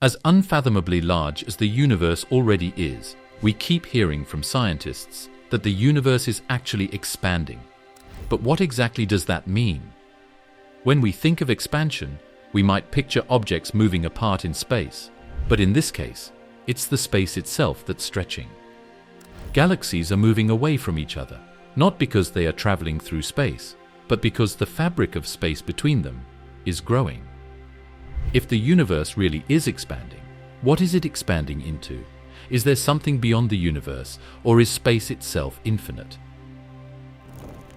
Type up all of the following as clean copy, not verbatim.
As unfathomably large as the universe already is, we keep hearing from scientists that the universe is actually expanding. But what exactly does that mean? When we think of expansion, we might picture objects moving apart in space, but in this case, it's the space itself that's stretching. Galaxies are moving away from each other, not because they are traveling through space, but because the fabric of space between them is growing. If the universe really is expanding, what is it expanding into? Is there something beyond the universe, or is space itself infinite?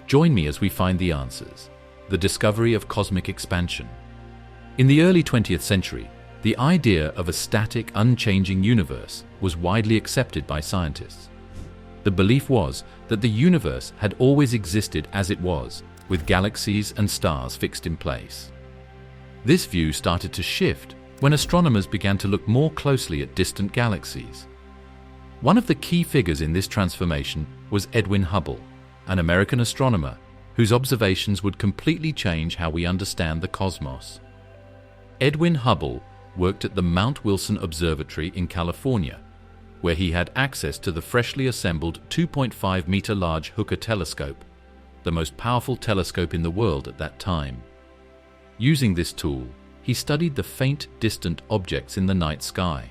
Join me as we find the answers. The discovery of cosmic expansion. In the early 20th century, the idea of a static, unchanging universe was widely accepted by scientists. The belief was that the universe had always existed as it was, with galaxies and stars fixed in place. This view started to shift when astronomers began to look more closely at distant galaxies. One of the key figures in this transformation was Edwin Hubble, an American astronomer whose observations would completely change how we understand the cosmos. Edwin Hubble worked at the Mount Wilson Observatory in California, where he had access to the freshly assembled 2.5-meter large Hooker telescope, the most powerful telescope in the world at that time. Using this tool, he studied the faint, distant objects in the night sky.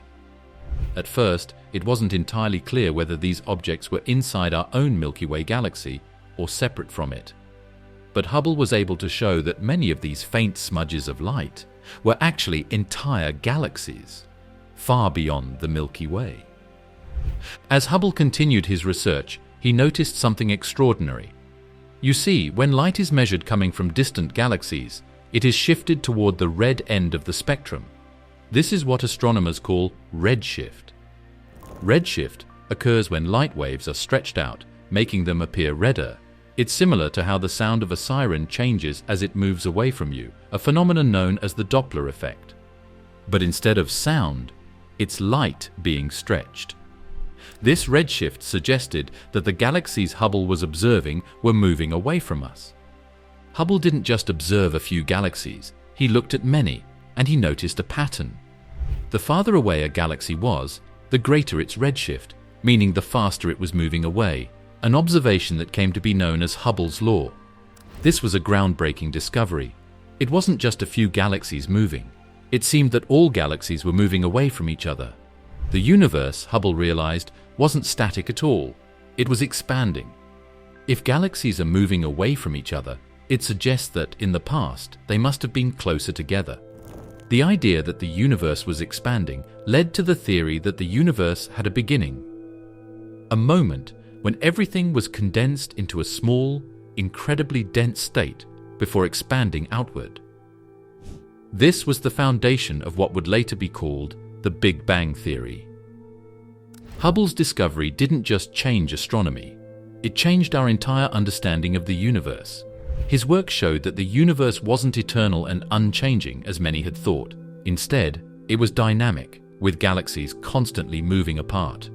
At first, it wasn't entirely clear whether these objects were inside our own Milky Way galaxy or separate from it. But Hubble was able to show that many of these faint smudges of light were actually entire galaxies, far beyond the Milky Way. As Hubble continued his research, he noticed something extraordinary. You see, when light is measured coming from distant galaxies, it is shifted toward the red end of the spectrum. This is what astronomers call redshift. Redshift occurs when light waves are stretched out, making them appear redder. It's similar to how the sound of a siren changes as it moves away from you, a phenomenon known as the Doppler effect. But instead of sound, it's light being stretched. This redshift suggested that the galaxies Hubble was observing were moving away from us. Hubble didn't just observe a few galaxies, he looked at many, and he noticed a pattern. The farther away a galaxy was, the greater its redshift, meaning the faster it was moving away, an observation that came to be known as Hubble's law. This was a groundbreaking discovery. It wasn't just a few galaxies moving. It seemed that all galaxies were moving away from each other. The universe, Hubble realized, wasn't static at all. It was expanding. If galaxies are moving away from each other, it suggests that, in the past, they must have been closer together. The idea that the universe was expanding led to the theory that the universe had a beginning. A moment when everything was condensed into a small, incredibly dense state before expanding outward. This was the foundation of what would later be called the Big Bang Theory. Hubble's discovery didn't just change astronomy, it changed our entire understanding of the universe. His work showed that the universe wasn't eternal and unchanging as many had thought. Instead, it was dynamic, with galaxies constantly moving apart.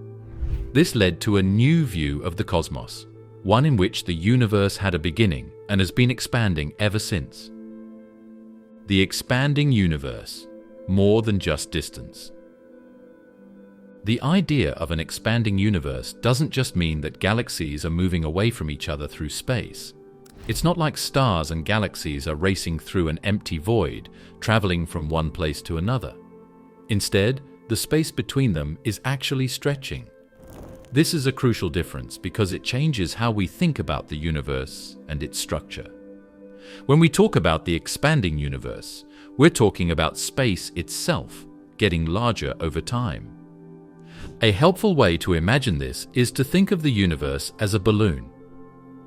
This led to a new view of the cosmos, one in which the universe had a beginning and has been expanding ever since. The expanding universe, more than just distance. The idea of an expanding universe doesn't just mean that galaxies are moving away from each other through space. It's not like stars and galaxies are racing through an empty void, traveling from one place to another. Instead, the space between them is actually stretching. This is a crucial difference because it changes how we think about the universe and its structure. When we talk about the expanding universe, we're talking about space itself getting larger over time. A helpful way to imagine this is to think of the universe as a balloon.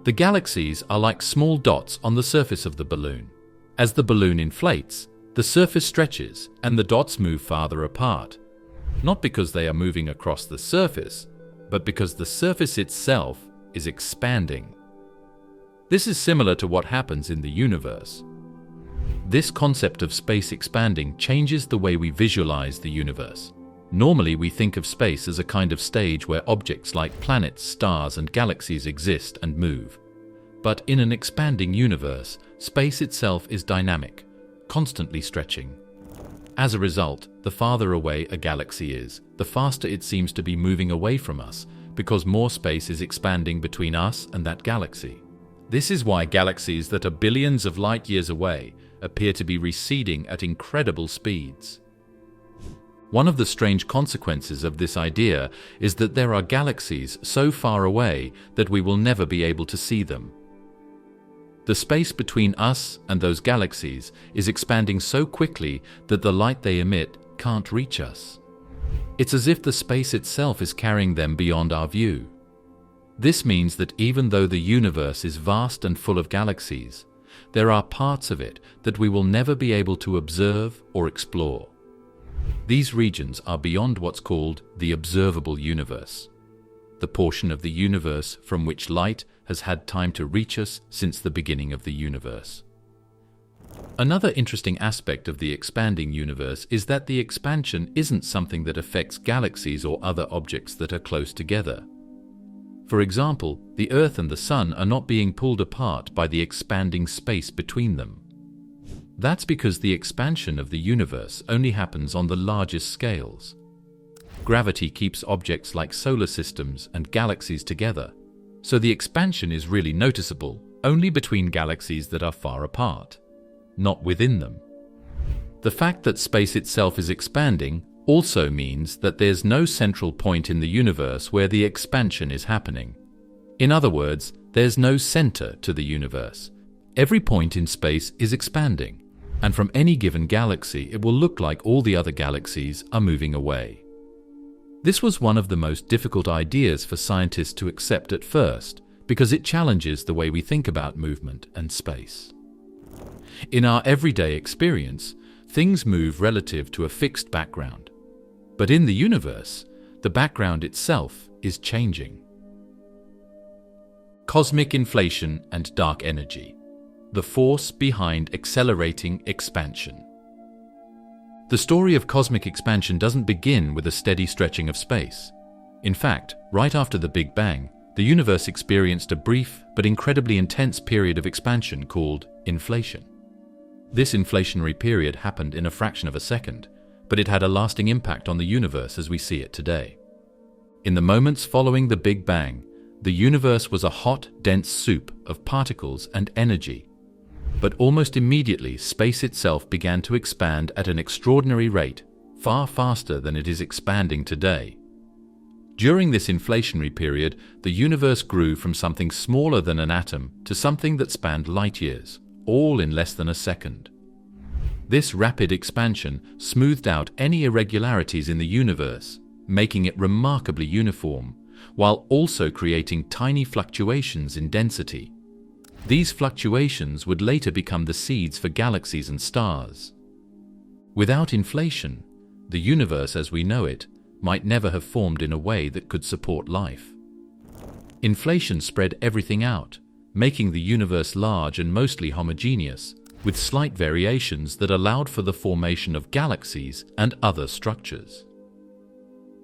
The galaxies are like small dots on the surface of the balloon. As the balloon inflates, the surface stretches and the dots move farther apart, not because they are moving across the surface, but because the surface itself is expanding. This is similar to what happens in the universe. This concept of space expanding changes the way we visualize the universe. Normally, we think of space as a kind of stage where objects like planets, stars, and galaxies exist and move. But in an expanding universe, space itself is dynamic, constantly stretching. As a result, the farther away a galaxy is, the faster it seems to be moving away from us, because more space is expanding between us and that galaxy. This is why galaxies that are billions of light years away appear to be receding at incredible speeds. One of the strange consequences of this idea is that there are galaxies so far away that we will never be able to see them. The space between us and those galaxies is expanding so quickly that the light they emit can't reach us. It's as if the space itself is carrying them beyond our view. This means that even though the universe is vast and full of galaxies, there are parts of it that we will never be able to observe or explore. These regions are beyond what's called the observable universe, the portion of the universe from which light has had time to reach us since the beginning of the universe. Another interesting aspect of the expanding universe is that the expansion isn't something that affects galaxies or other objects that are close together. For example, the Earth and the Sun are not being pulled apart by the expanding space between them. That's because the expansion of the universe only happens on the largest scales. Gravity keeps objects like solar systems and galaxies together, so the expansion is really noticeable only between galaxies that are far apart, not within them. The fact that space itself is expanding also means that there's no central point in the universe where the expansion is happening. In other words, there's no center to the universe. Every point in space is expanding, and from any given galaxy it will look like all the other galaxies are moving away. This was one of the most difficult ideas for scientists to accept at first, because it challenges the way we think about movement and space. In our everyday experience, things move relative to a fixed background. But in the universe, the background itself is changing. Cosmic inflation and dark energy, the force behind accelerating expansion. The story of cosmic expansion doesn't begin with a steady stretching of space. In fact, right after the Big Bang, the universe experienced a brief but incredibly intense period of expansion called inflation. This inflationary period happened in a fraction of a second, but it had a lasting impact on the universe as we see it today. In the moments following the Big Bang, the universe was a hot, dense soup of particles and energy. But almost immediately, space itself began to expand at an extraordinary rate, far faster than it is expanding today. During this inflationary period, the universe grew from something smaller than an atom to something that spanned light years, all in less than a second. This rapid expansion smoothed out any irregularities in the universe, making it remarkably uniform, while also creating tiny fluctuations in density. These fluctuations would later become the seeds for galaxies and stars. Without inflation, the universe as we know it might never have formed in a way that could support life. Inflation spread everything out, making the universe large and mostly homogeneous, with slight variations that allowed for the formation of galaxies and other structures.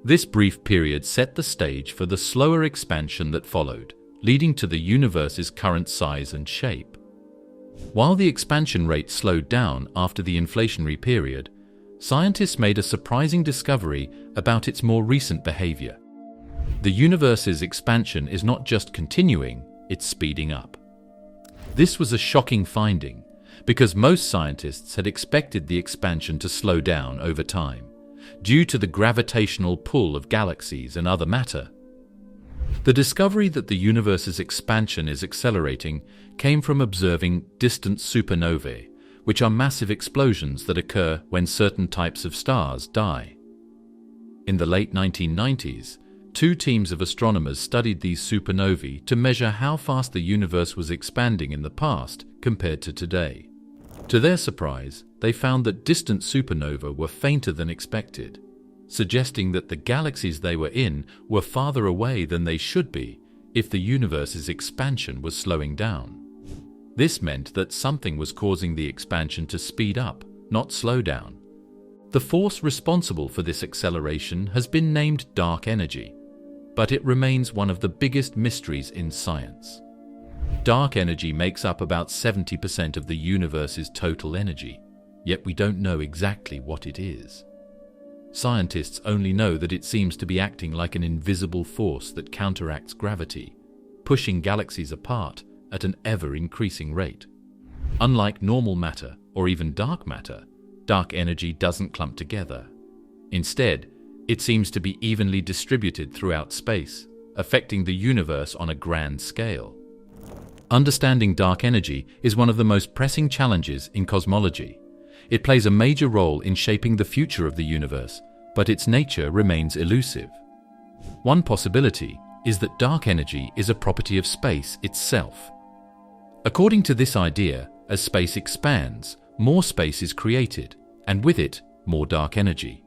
This brief period set the stage for the slower expansion that followed, leading to the universe's current size and shape. While the expansion rate slowed down after the inflationary period, scientists made a surprising discovery about its more recent behavior. The universe's expansion is not just continuing, it's speeding up. This was a shocking finding, because most scientists had expected the expansion to slow down over time, due to the gravitational pull of galaxies and other matter. The discovery that the universe's expansion is accelerating came from observing distant supernovae, which are massive explosions that occur when certain types of stars die. In the late 1990s, two teams of astronomers studied these supernovae to measure how fast the universe was expanding in the past compared to today. To their surprise, they found that distant supernovae were fainter than expected, suggesting that the galaxies they were in were farther away than they should be if the universe's expansion was slowing down. This meant that something was causing the expansion to speed up, not slow down. The force responsible for this acceleration has been named dark energy, but it remains one of the biggest mysteries in science. Dark energy makes up about 70% of the universe's total energy. yet we don't know exactly what it is. Scientists only know that it seems to be acting like an invisible force that counteracts gravity, pushing galaxies apart at an ever-increasing rate. Unlike normal matter or even dark matter, dark energy doesn't clump together. Instead, it seems to be evenly distributed throughout space, affecting the universe on a grand scale. Understanding dark energy is one of the most pressing challenges in cosmology. It plays a major role in shaping the future of the universe, but its nature remains elusive. One possibility is that dark energy is a property of space itself. According to this idea, as space expands, more space is created, and with it, more dark energy.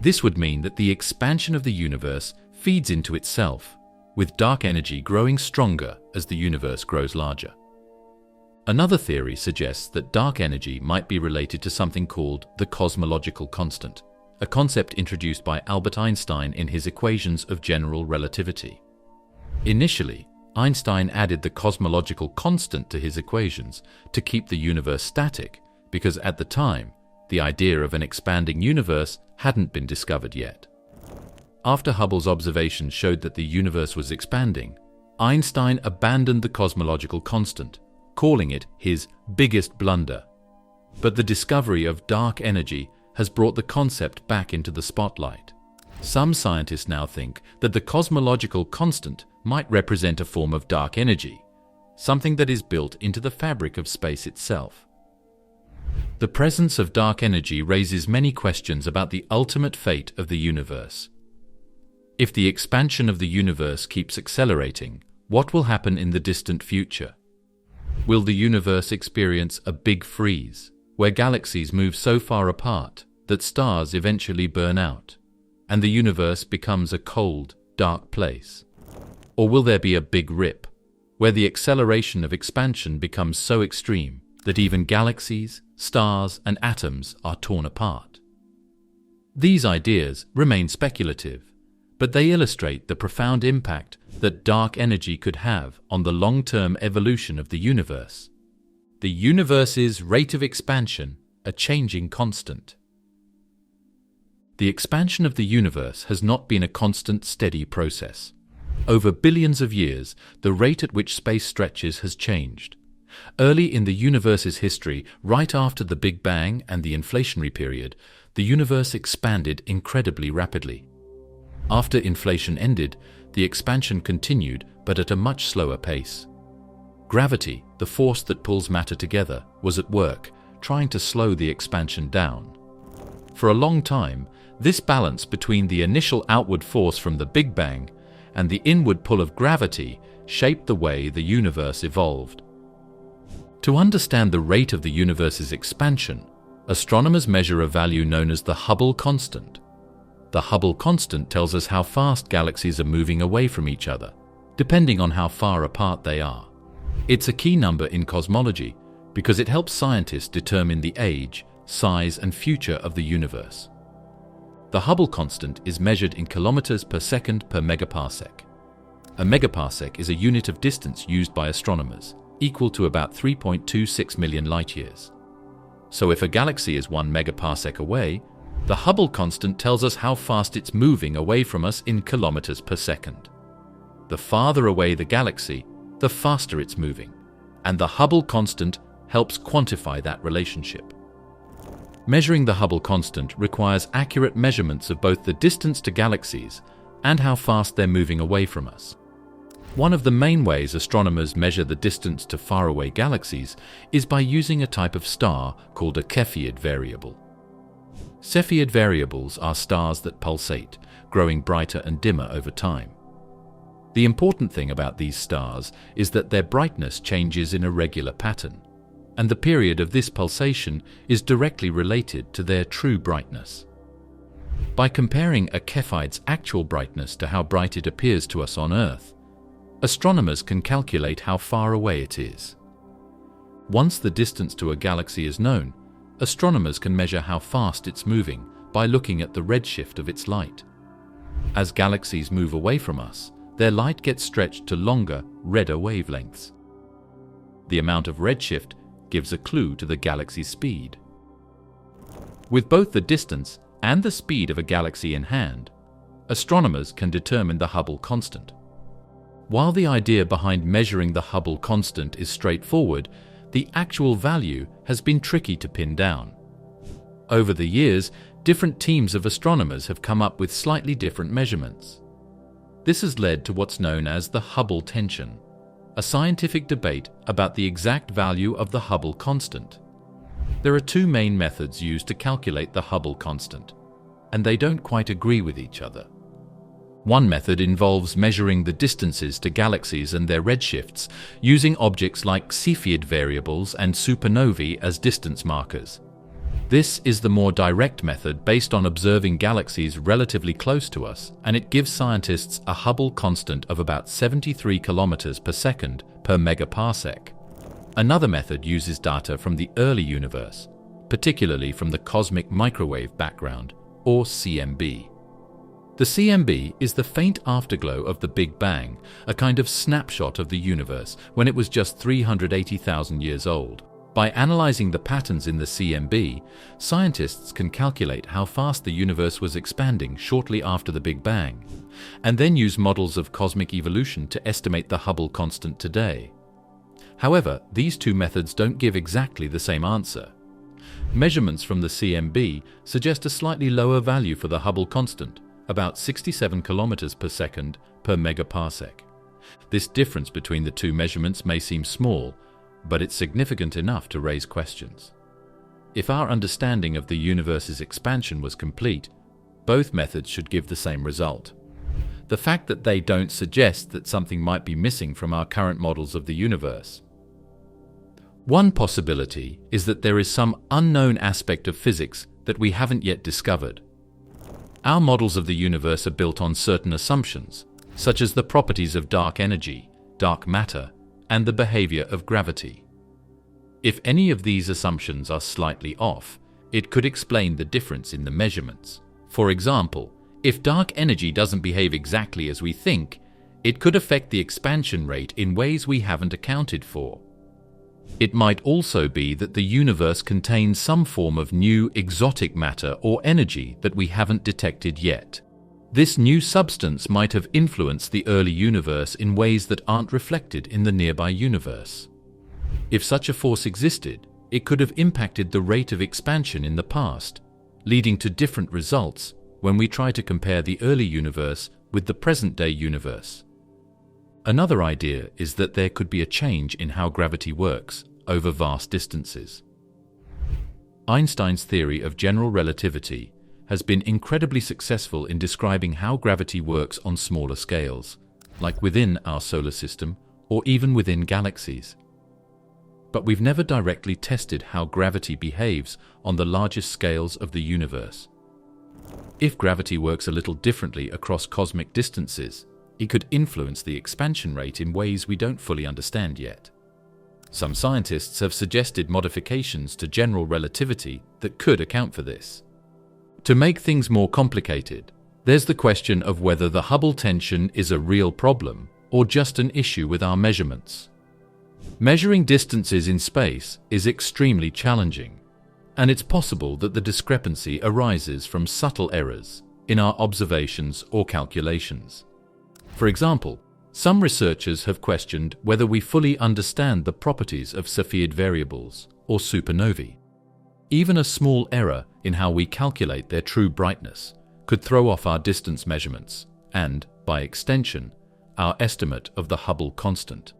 This would mean that the expansion of the universe feeds into itself, with dark energy growing stronger as the universe grows larger. Another theory suggests that dark energy might be related to something called the cosmological constant, a concept introduced by Albert Einstein in his equations of general relativity. Initially, Einstein added the cosmological constant to his equations to keep the universe static because at the time, the idea of an expanding universe hadn't been discovered yet. After Hubble's observations showed that the universe was expanding, Einstein abandoned the cosmological constant, calling it his biggest blunder. But the discovery of dark energy has brought the concept back into the spotlight. Some scientists now think that the cosmological constant might represent a form of dark energy, something that is built into the fabric of space itself. The presence of dark energy raises many questions about the ultimate fate of the universe. If the expansion of the universe keeps accelerating, what will happen in the distant future? Will the universe experience a big freeze, where galaxies move so far apart that stars eventually burn out, and the universe becomes a cold, dark place? Or will there be a big rip, where the acceleration of expansion becomes so extreme that even galaxies, stars, and atoms are torn apart? These ideas remain speculative, but they illustrate the profound impact that dark energy could have on the long-term evolution of the universe. The universe's rate of expansion, a changing constant. The expansion of the universe has not been a constant, steady process. Over billions of years, the rate at which space stretches has changed. Early in the universe's history, right after the Big Bang and the inflationary period, the universe expanded incredibly rapidly. After inflation ended, the expansion continued, but at a much slower pace. Gravity, the force that pulls matter together, was at work, trying to slow the expansion down. For a long time, this balance between the initial outward force from the Big Bang and the inward pull of gravity shaped the way the universe evolved. To understand the rate of the universe's expansion, astronomers measure a value known as the Hubble Constant. The Hubble Constant tells us how fast galaxies are moving away from each other, depending on how far apart they are. It's a key number in cosmology because it helps scientists determine the age, size, and future of the universe. The Hubble Constant is measured in kilometers per second per megaparsec. A megaparsec is a unit of distance used by astronomers, equal to about 3.26 million light-years. So if a galaxy is 1 megaparsec away, the Hubble Constant tells us how fast it's moving away from us in kilometers per second. The farther away the galaxy, the faster it's moving, and the Hubble Constant helps quantify that relationship. Measuring the Hubble Constant requires accurate measurements of both the distance to galaxies and how fast they're moving away from us. One of the main ways astronomers measure the distance to faraway galaxies is by using a type of star called a Cepheid variable. Cepheid variables are stars that pulsate, growing brighter and dimmer over time. The important thing about these stars is that their brightness changes in a regular pattern, and the period of this pulsation is directly related to their true brightness. By comparing a Cepheid's actual brightness to how bright it appears to us on Earth, astronomers can calculate how far away it is. Once the distance to a galaxy is known, astronomers can measure how fast it's moving by looking at the redshift of its light. As galaxies move away from us, their light gets stretched to longer, redder wavelengths. The amount of redshift gives a clue to the galaxy's speed. With both the distance and the speed of a galaxy in hand, astronomers can determine the Hubble constant. While the idea behind measuring the Hubble constant is straightforward, the actual value has been tricky to pin down. Over the years, different teams of astronomers have come up with slightly different measurements. This has led to what's known as the Hubble tension, a scientific debate about the exact value of the Hubble constant. There are two main methods used to calculate the Hubble constant, and they don't quite agree with each other. One method involves measuring the distances to galaxies and their redshifts using objects like Cepheid variables and supernovae as distance markers. This is the more direct method based on observing galaxies relatively close to us, and it gives scientists a Hubble constant of about 73 kilometers per second per megaparsec. Another method uses data from the early universe, particularly from the cosmic microwave background, or CMB. The CMB is the faint afterglow of the Big Bang, a kind of snapshot of the universe when it was just 380,000 years old. By analyzing the patterns in the CMB, scientists can calculate how fast the universe was expanding shortly after the Big Bang, and then use models of cosmic evolution to estimate the Hubble constant today. However, these two methods don't give exactly the same answer. Measurements from the CMB suggest a slightly lower value for the Hubble constant, about 67 kilometers per second per megaparsec. This difference between the two measurements may seem small, but it's significant enough to raise questions. If our understanding of the universe's expansion was complete, both methods should give the same result. The fact that they don't suggest that something might be missing from our current models of the universe. One possibility is that there is some unknown aspect of physics that we haven't yet discovered. Our models of the universe are built on certain assumptions, such as the properties of dark energy, dark matter, and the behavior of gravity. If any of these assumptions are slightly off, it could explain the difference in the measurements. For example, if dark energy doesn't behave exactly as we think, it could affect the expansion rate in ways we haven't accounted for. It might also be that the universe contains some form of new exotic matter or energy that we haven't detected yet. This new substance might have influenced the early universe in ways that aren't reflected in the nearby universe. If such a force existed, it could have impacted the rate of expansion in the past, leading to different results when we try to compare the early universe with the present-day universe. Another idea is that there could be a change in how gravity works over vast distances. Einstein's theory of general relativity has been incredibly successful in describing how gravity works on smaller scales, like within our solar system or even within galaxies. But we've never directly tested how gravity behaves on the largest scales of the universe. If gravity works a little differently across cosmic distances, it could influence the expansion rate in ways we don't fully understand yet. Some scientists have suggested modifications to general relativity that could account for this. To make things more complicated, there's the question of whether the Hubble tension is a real problem or just an issue with our measurements. Measuring distances in space is extremely challenging, and it's possible that the discrepancy arises from subtle errors in our observations or calculations. For example, some researchers have questioned whether we fully understand the properties of Cepheid variables or supernovae. Even a small error in how we calculate their true brightness could throw off our distance measurements and, by extension, our estimate of the Hubble constant.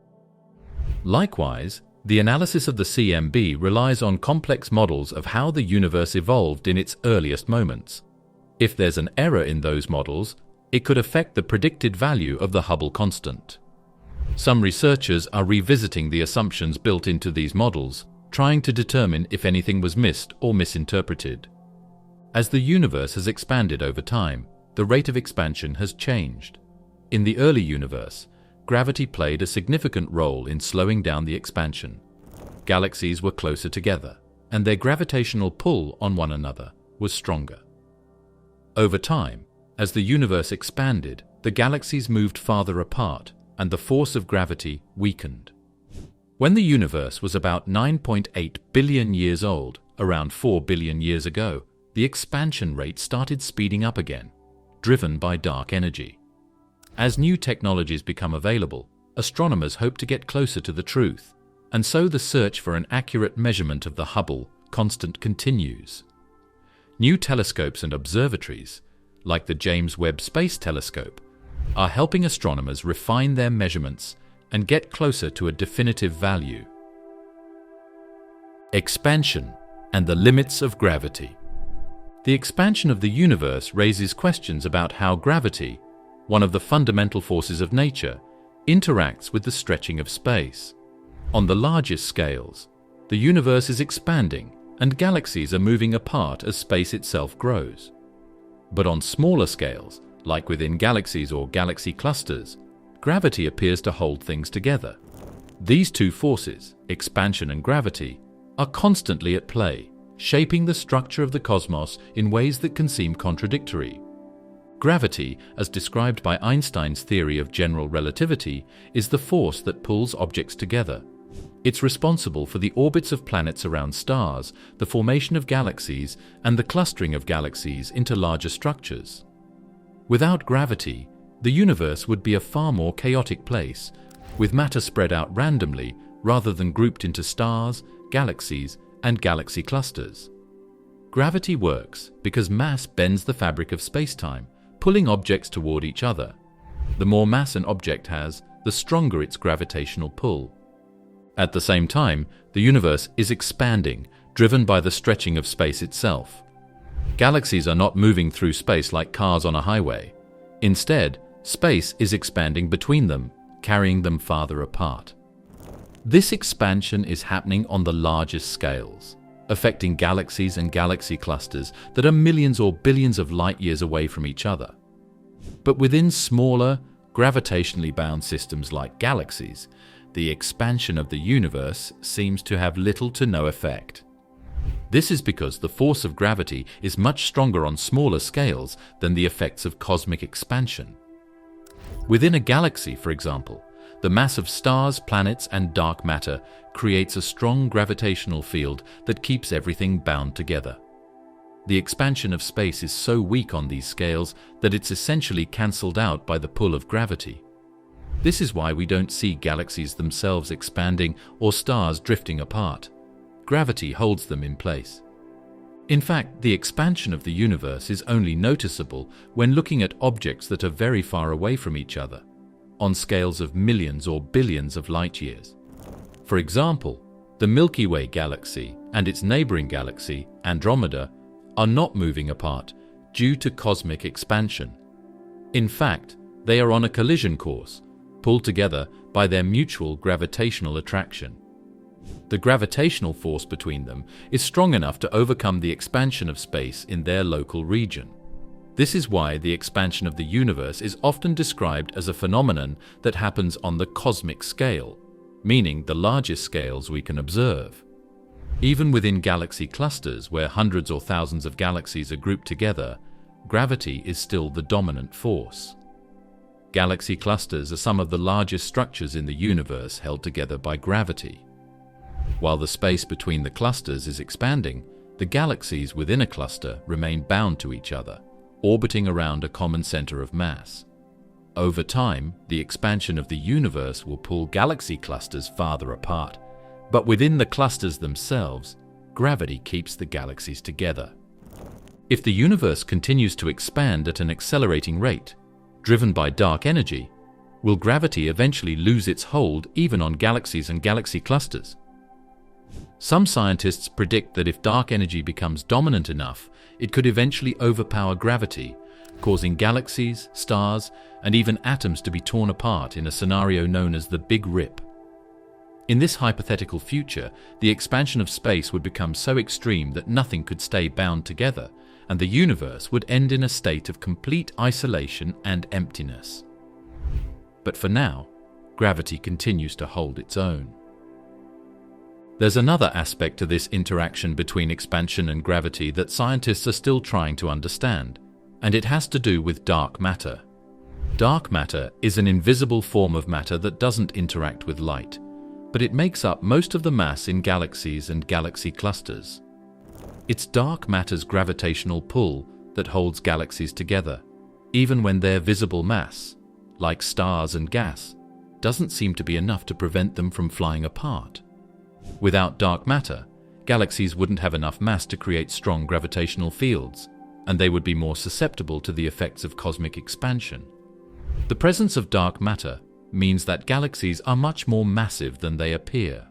Likewise, the analysis of the CMB relies on complex models of how the universe evolved in its earliest moments. If there's an error in those models, it could affect the predicted value of the Hubble constant. Some researchers are revisiting the assumptions built into these models, trying to determine if anything was missed or misinterpreted. As the universe has expanded over time, the rate of expansion has changed. In the early universe, gravity played a significant role in slowing down the expansion. Galaxies were closer together, and their gravitational pull on one another was stronger. Over time, as the universe expanded, the galaxies moved farther apart, and the force of gravity weakened. When the universe was about 9.8 billion years old, around 4 billion years ago, the expansion rate started speeding up again, driven by dark energy. As new technologies become available, astronomers hope to get closer to the truth, and so the search for an accurate measurement of the Hubble Constant continues. New telescopes and observatories, like the James Webb Space Telescope, are helping astronomers refine their measurements and get closer to a definitive value. Expansion and the limits of gravity. The expansion of the universe raises questions about how gravity, one of the fundamental forces of nature, interacts with the stretching of space. On the largest scales, the universe is expanding and galaxies are moving apart as space itself grows. But on smaller scales, like within galaxies or galaxy clusters, gravity appears to hold things together. These two forces, expansion and gravity, are constantly at play, shaping the structure of the cosmos in ways that can seem contradictory. Gravity, as described by Einstein's theory of general relativity, is the force that pulls objects together. It's responsible for the orbits of planets around stars, the formation of galaxies, and the clustering of galaxies into larger structures. Without gravity, the universe would be a far more chaotic place, with matter spread out randomly rather than grouped into stars, galaxies, and galaxy clusters. Gravity works because mass bends the fabric of space-time, pulling objects toward each other. The more mass an object has, the stronger its gravitational pull. At the same time, the universe is expanding, driven by the stretching of space itself. Galaxies are not moving through space like cars on a highway. Instead, space is expanding between them, carrying them farther apart. This expansion is happening on the largest scales, affecting galaxies and galaxy clusters that are millions or billions of light years away from each other. But within smaller, gravitationally bound systems like galaxies, the expansion of the universe seems to have little to no effect. This is because the force of gravity is much stronger on smaller scales than the effects of cosmic expansion. Within a galaxy, for example, the mass of stars, planets, and dark matter creates a strong gravitational field that keeps everything bound together. The expansion of space is so weak on these scales that it's essentially cancelled out by the pull of gravity. This is why we don't see galaxies themselves expanding or stars drifting apart. Gravity holds them in place. In fact, the expansion of the universe is only noticeable when looking at objects that are very far away from each other, on scales of millions or billions of light years. For example, the Milky Way galaxy and its neighboring galaxy, Andromeda, are not moving apart due to cosmic expansion. In fact, they are on a collision course, pulled together by their mutual gravitational attraction. The gravitational force between them is strong enough to overcome the expansion of space in their local region. This is why the expansion of the universe is often described as a phenomenon that happens on the cosmic scale, meaning the largest scales we can observe. Even within galaxy clusters, where hundreds or thousands of galaxies are grouped together, gravity is still the dominant force. Galaxy clusters are some of the largest structures in the universe held together by gravity. While the space between the clusters is expanding, the galaxies within a cluster remain bound to each other, orbiting around a common center of mass. Over time, the expansion of the universe will pull galaxy clusters farther apart, but within the clusters themselves, gravity keeps the galaxies together. If the universe continues to expand at an accelerating rate, driven by dark energy, will gravity eventually lose its hold even on galaxies and galaxy clusters? Some scientists predict that if dark energy becomes dominant enough, it could eventually overpower gravity, causing galaxies, stars, and even atoms to be torn apart in a scenario known as the Big Rip. In this hypothetical future, the expansion of space would become so extreme that nothing could stay bound together, and the universe would end in a state of complete isolation and emptiness. But for now, gravity continues to hold its own. There's another aspect to this interaction between expansion and gravity that scientists are still trying to understand, and it has to do with dark matter. Dark matter is an invisible form of matter that doesn't interact with light, but it makes up most of the mass in galaxies and galaxy clusters. It's dark matter's gravitational pull that holds galaxies together, even when their visible mass, like stars and gas, doesn't seem to be enough to prevent them from flying apart. Without dark matter, galaxies wouldn't have enough mass to create strong gravitational fields, and they would be more susceptible to the effects of cosmic expansion. The presence of dark matter means that galaxies are much more massive than they appear,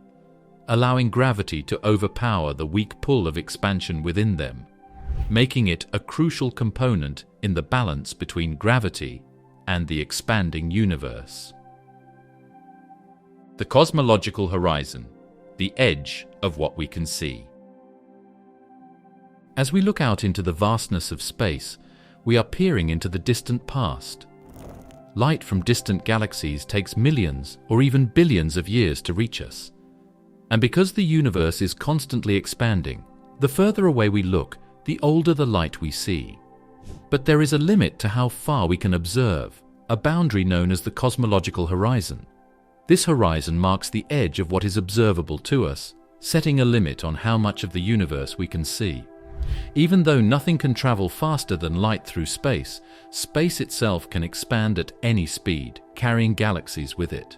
allowing gravity to overpower the weak pull of expansion within them, making it a crucial component in the balance between gravity and the expanding universe. The cosmological horizon, the edge of what we can see. As we look out into the vastness of space, we are peering into the distant past. Light from distant galaxies takes millions or even billions of years to reach us. And because the universe is constantly expanding, the further away we look, the older the light we see. But there is a limit to how far we can observe, a boundary known as the cosmological horizon. This horizon marks the edge of what is observable to us, setting a limit on how much of the universe we can see. Even though nothing can travel faster than light through space, space itself can expand at any speed, carrying galaxies with it.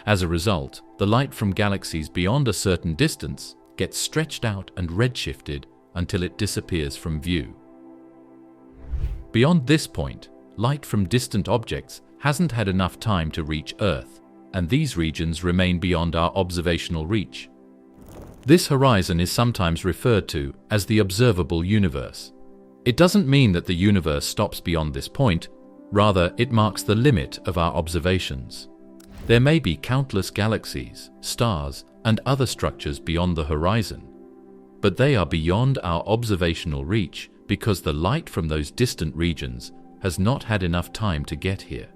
As a result, the light from galaxies beyond a certain distance gets stretched out and redshifted until it disappears from view. Beyond this point, light from distant objects hasn't had enough time to reach Earth, and these regions remain beyond our observational reach. This horizon is sometimes referred to as the observable universe. It doesn't mean that the universe stops beyond this point, rather it marks the limit of our observations. There may be countless galaxies, stars, and other structures beyond the horizon, but they are beyond our observational reach because the light from those distant regions has not had enough time to get here.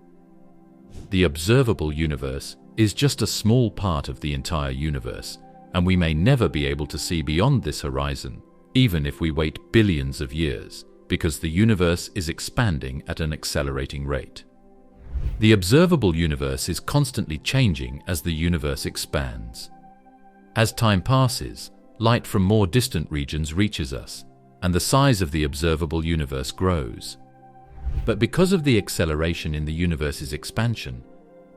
The observable universe is just a small part of the entire universe, and we may never be able to see beyond this horizon, even if we wait billions of years, because the universe is expanding at an accelerating rate. The observable universe is constantly changing as the universe expands. As time passes, light from more distant regions reaches us, and the size of the observable universe grows. But because of the acceleration in the universe's expansion,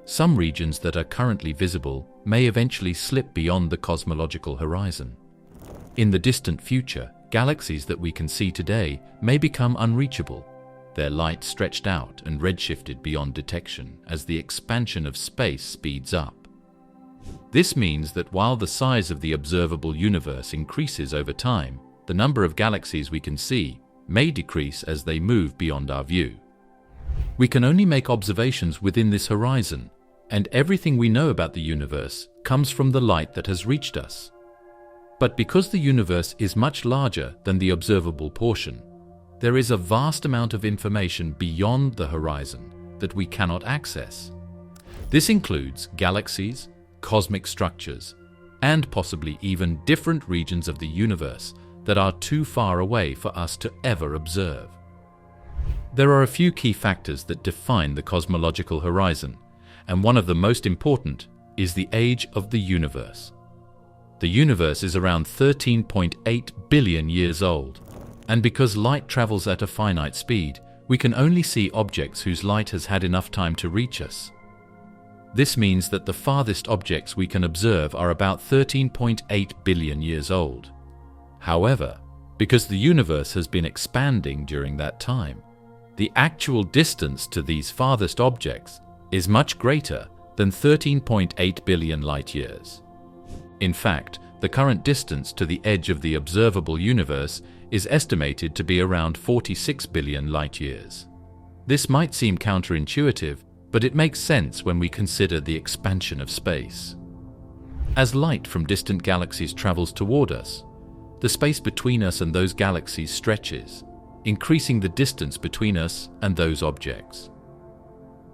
some regions that are currently visible may eventually slip beyond the cosmological horizon. In the distant future, galaxies that we can see today may become unreachable, their light stretched out and redshifted beyond detection as the expansion of space speeds up. This means that while the size of the observable universe increases over time, the number of galaxies we can see may decrease as they move beyond our view. We can only make observations within this horizon, and everything we know about the universe comes from the light that has reached us. But because the universe is much larger than the observable portion, there is a vast amount of information beyond the horizon that we cannot access. This includes galaxies, cosmic structures, and possibly even different regions of the universe that are too far away for us to ever observe. There are a few key factors that define the cosmological horizon, and one of the most important is the age of the universe. The universe is around 13.8 billion years old, and because light travels at a finite speed, we can only see objects whose light has had enough time to reach us. This means that the farthest objects we can observe are about 13.8 billion years old. However, because the universe has been expanding during that time, the actual distance to these farthest objects is much greater than 13.8 billion light-years. In fact, the current distance to the edge of the observable universe is estimated to be around 46 billion light-years. This might seem counterintuitive, but it makes sense when we consider the expansion of space. As light from distant galaxies travels toward us, the space between us and those galaxies stretches, increasing the distance between us and those objects.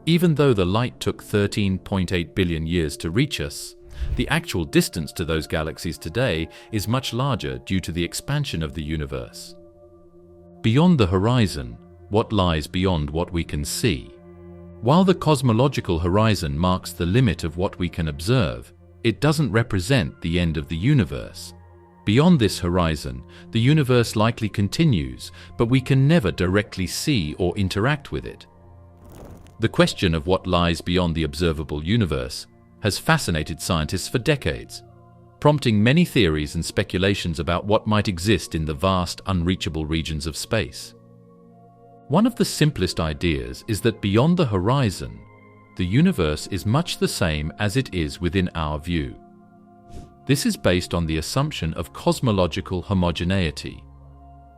Even though the light took 13.8 billion years to reach us, the actual distance to those galaxies today is much larger due to the expansion of the universe. Beyond the horizon, what lies beyond what we can see? While the cosmological horizon marks the limit of what we can observe, it doesn't represent the end of the universe. Beyond this horizon, the universe likely continues, but we can never directly see or interact with it. The question of what lies beyond the observable universe has fascinated scientists for decades, prompting many theories and speculations about what might exist in the vast, unreachable regions of space. One of the simplest ideas is that beyond the horizon, the universe is much the same as it is within our view. This is based on the assumption of cosmological homogeneity,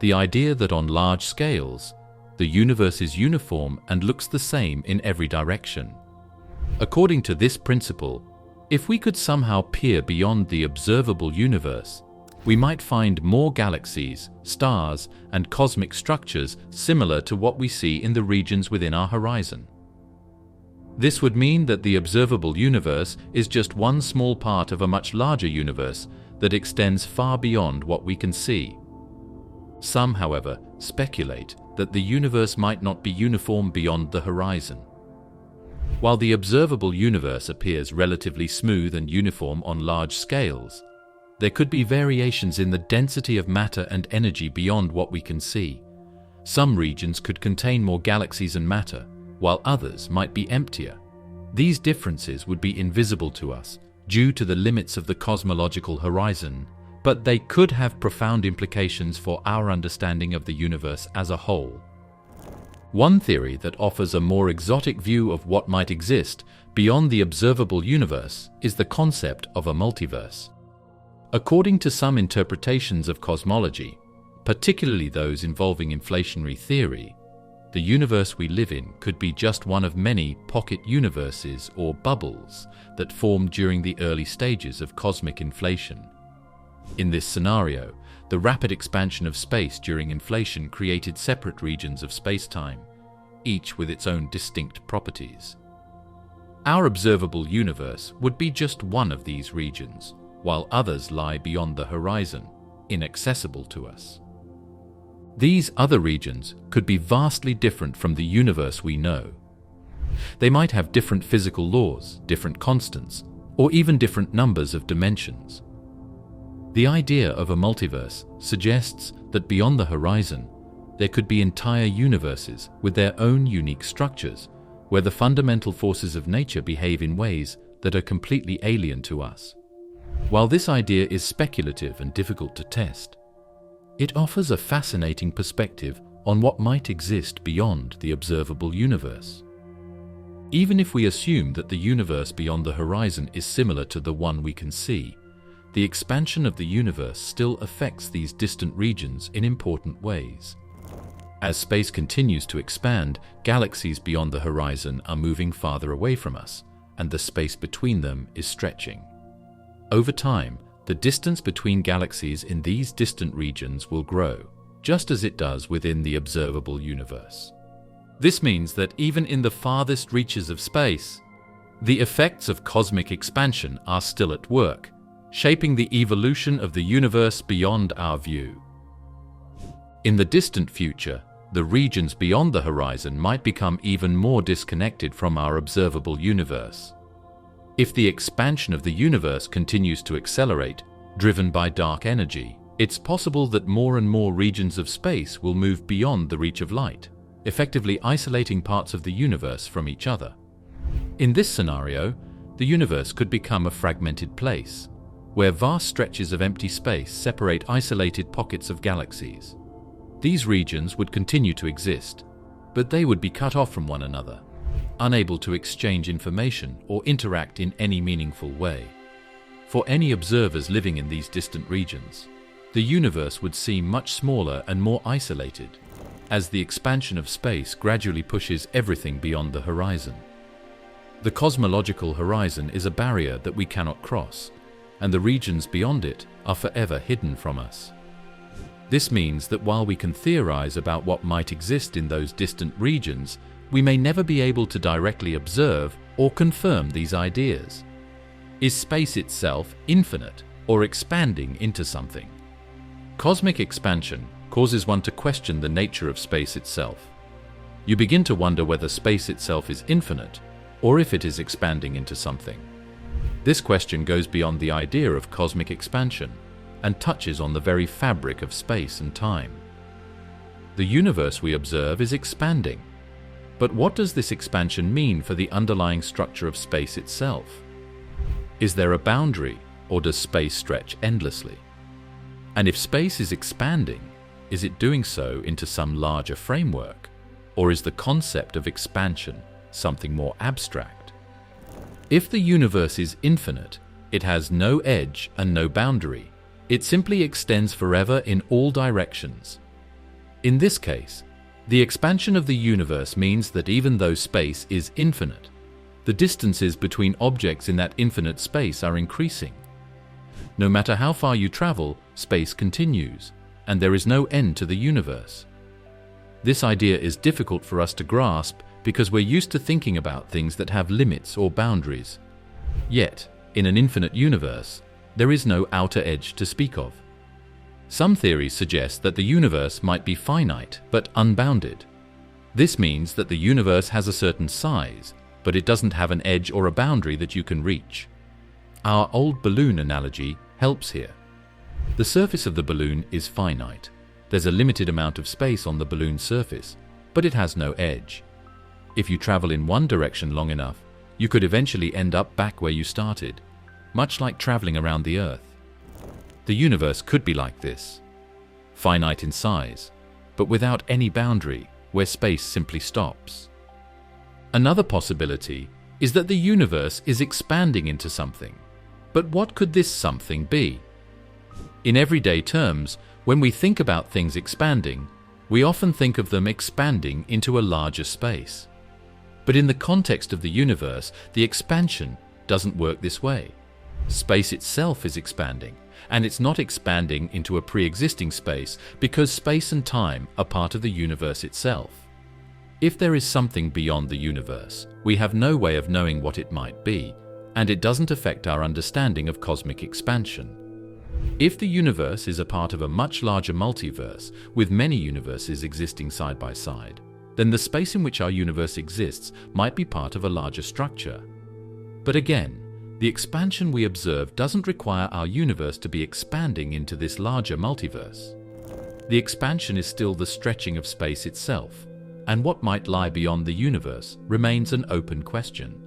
the idea that on large scales, the universe is uniform and looks the same in every direction. According to this principle, if we could somehow peer beyond the observable universe, we might find more galaxies, stars, and cosmic structures similar to what we see in the regions within our horizon. This would mean that the observable universe is just one small part of a much larger universe that extends far beyond what we can see. Some, however, speculate that the universe might not be uniform beyond the horizon. While the observable universe appears relatively smooth and uniform on large scales, there could be variations in the density of matter and energy beyond what we can see. Some regions could contain more galaxies and matter, while others might be emptier. These differences would be invisible to us due to the limits of the cosmological horizon, but they could have profound implications for our understanding of the universe as a whole. One theory that offers a more exotic view of what might exist beyond the observable universe is the concept of a multiverse. According to some interpretations of cosmology, particularly those involving inflationary theory, the universe we live in could be just one of many pocket universes or bubbles that formed during the early stages of cosmic inflation. In this scenario, the rapid expansion of space during inflation created separate regions of space-time, each with its own distinct properties. Our observable universe would be just one of these regions, while others lie beyond the horizon, inaccessible to us. These other regions could be vastly different from the universe we know. They might have different physical laws, different constants, or even different numbers of dimensions. The idea of a multiverse suggests that beyond the horizon, there could be entire universes with their own unique structures, where the fundamental forces of nature behave in ways that are completely alien to us. While this idea is speculative and difficult to test, it offers a fascinating perspective on what might exist beyond the observable universe. Even if we assume that the universe beyond the horizon is similar to the one we can see, the expansion of the universe still affects these distant regions in important ways. As space continues to expand, galaxies beyond the horizon are moving farther away from us, and the space between them is stretching. Over time, the distance between galaxies in these distant regions will grow, just as it does within the observable universe. This means that even in the farthest reaches of space, the effects of cosmic expansion are still at work, shaping the evolution of the universe beyond our view. In the distant future, the regions beyond the horizon might become even more disconnected from our observable universe. If the expansion of the universe continues to accelerate, driven by dark energy, it's possible that more and more regions of space will move beyond the reach of light, effectively isolating parts of the universe from each other. In this scenario, the universe could become a fragmented place, where vast stretches of empty space separate isolated pockets of galaxies. These regions would continue to exist, but they would be cut off from one another, unable to exchange information or interact in any meaningful way. For any observers living in these distant regions, the universe would seem much smaller and more isolated, as the expansion of space gradually pushes everything beyond the horizon. The cosmological horizon is a barrier that we cannot cross, and the regions beyond it are forever hidden from us. This means that while we can theorize about what might exist in those distant regions, we may never be able to directly observe or confirm these ideas. Is space itself infinite or expanding into something? Cosmic expansion causes one to question the nature of space itself. You begin to wonder whether space itself is infinite or if it is expanding into something. This question goes beyond the idea of cosmic expansion and touches on the very fabric of space and time. The universe we observe is expanding. But what does this expansion mean for the underlying structure of space itself? Is there a boundary, or does space stretch endlessly? And if space is expanding, is it doing so into some larger framework? Or is the concept of expansion something more abstract? If the universe is infinite, it has no edge and no boundary. It simply extends forever in all directions. In this case, the expansion of the universe means that even though space is infinite, the distances between objects in that infinite space are increasing. No matter how far you travel, space continues, and there is no end to the universe. This idea is difficult for us to grasp because we're used to thinking about things that have limits or boundaries. Yet, in an infinite universe, there is no outer edge to speak of. Some theories suggest that the universe might be finite but unbounded. This means that the universe has a certain size, but it doesn't have an edge or a boundary that you can reach. Our old balloon analogy helps here. The surface of the balloon is finite. There's a limited amount of space on the balloon surface, but it has no edge. If you travel in one direction long enough, you could eventually end up back where you started, much like traveling around the Earth. The universe could be like this, finite in size, but without any boundary, where space simply stops. Another possibility is that the universe is expanding into something. But what could this something be? In everyday terms, when we think about things expanding, we often think of them expanding into a larger space. But in the context of the universe, the expansion doesn't work this way. Space itself is expanding, and it's not expanding into a pre-existing space because space and time are part of the universe itself. If there is something beyond the universe, we have no way of knowing what it might be, and it doesn't affect our understanding of cosmic expansion. If the universe is a part of a much larger multiverse, with many universes existing side by side, then the space in which our universe exists might be part of a larger structure. But again, the expansion we observe doesn't require our universe to be expanding into this larger multiverse. The expansion is still the stretching of space itself, and what might lie beyond the universe remains an open question.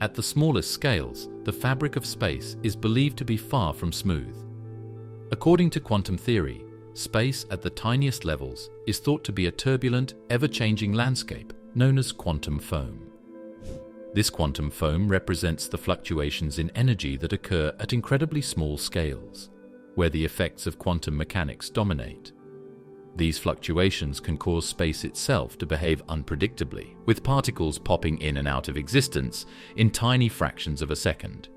At the smallest scales, the fabric of space is believed to be far from smooth. According to quantum theory, space at the tiniest levels is thought to be a turbulent, ever-changing landscape known as quantum foam. This quantum foam represents the fluctuations in energy that occur at incredibly small scales, where the effects of quantum mechanics dominate. These fluctuations can cause space itself to behave unpredictably, with particles popping in and out of existence in tiny fractions of a second.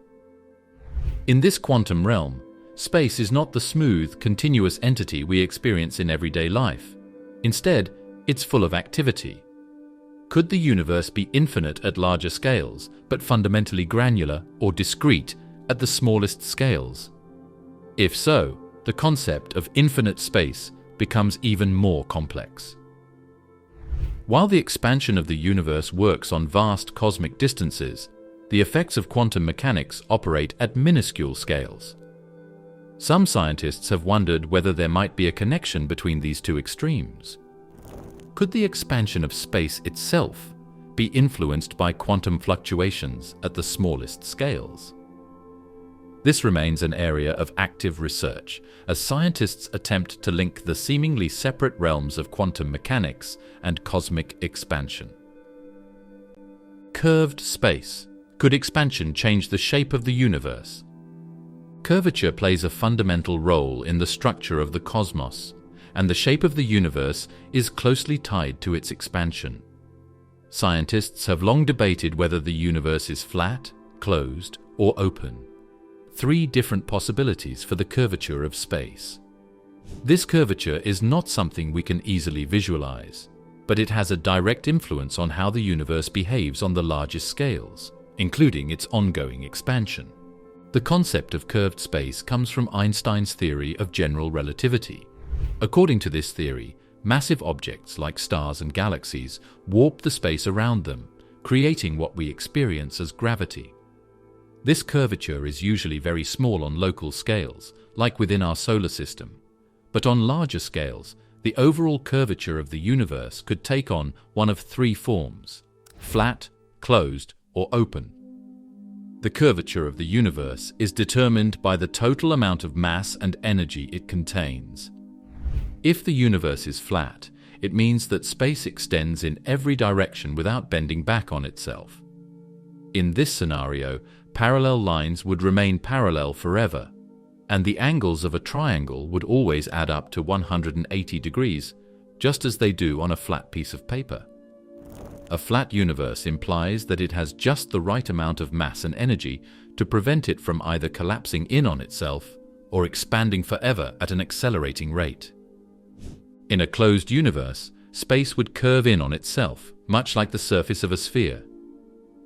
In this quantum realm, space is not the smooth, continuous entity we experience in everyday life. Instead, it's full of activity. Could the universe be infinite at larger scales, but fundamentally granular or discrete at the smallest scales? If so, the concept of infinite space becomes even more complex. While the expansion of the universe works on vast cosmic distances, the effects of quantum mechanics operate at minuscule scales. Some scientists have wondered whether there might be a connection between these two extremes. Could the expansion of space itself be influenced by quantum fluctuations at the smallest scales? This remains an area of active research as scientists attempt to link the seemingly separate realms of quantum mechanics and cosmic expansion. Curved space. Could expansion change the shape of the universe? Curvature plays a fundamental role in the structure of the cosmos, and the shape of the universe is closely tied to its expansion. Scientists have long debated whether the universe is flat, closed, or open. 3 different possibilities for the curvature of space. This curvature is not something we can easily visualize, but it has a direct influence on how the universe behaves on the largest scales, including its ongoing expansion. The concept of curved space comes from Einstein's theory of general relativity. According to this theory, massive objects like stars and galaxies warp the space around them, creating what we experience as gravity. This curvature is usually very small on local scales, like within our solar system. But on larger scales, the overall curvature of the universe could take on one of three forms: flat, closed, or open. The curvature of the universe is determined by the total amount of mass and energy it contains. If the universe is flat, it means that space extends in every direction without bending back on itself. In this scenario, parallel lines would remain parallel forever, and the angles of a triangle would always add up to 180 degrees, just as they do on a flat piece of paper. A flat universe implies that it has just the right amount of mass and energy to prevent it from either collapsing in on itself or expanding forever at an accelerating rate. In a closed universe, space would curve in on itself, much like the surface of a sphere.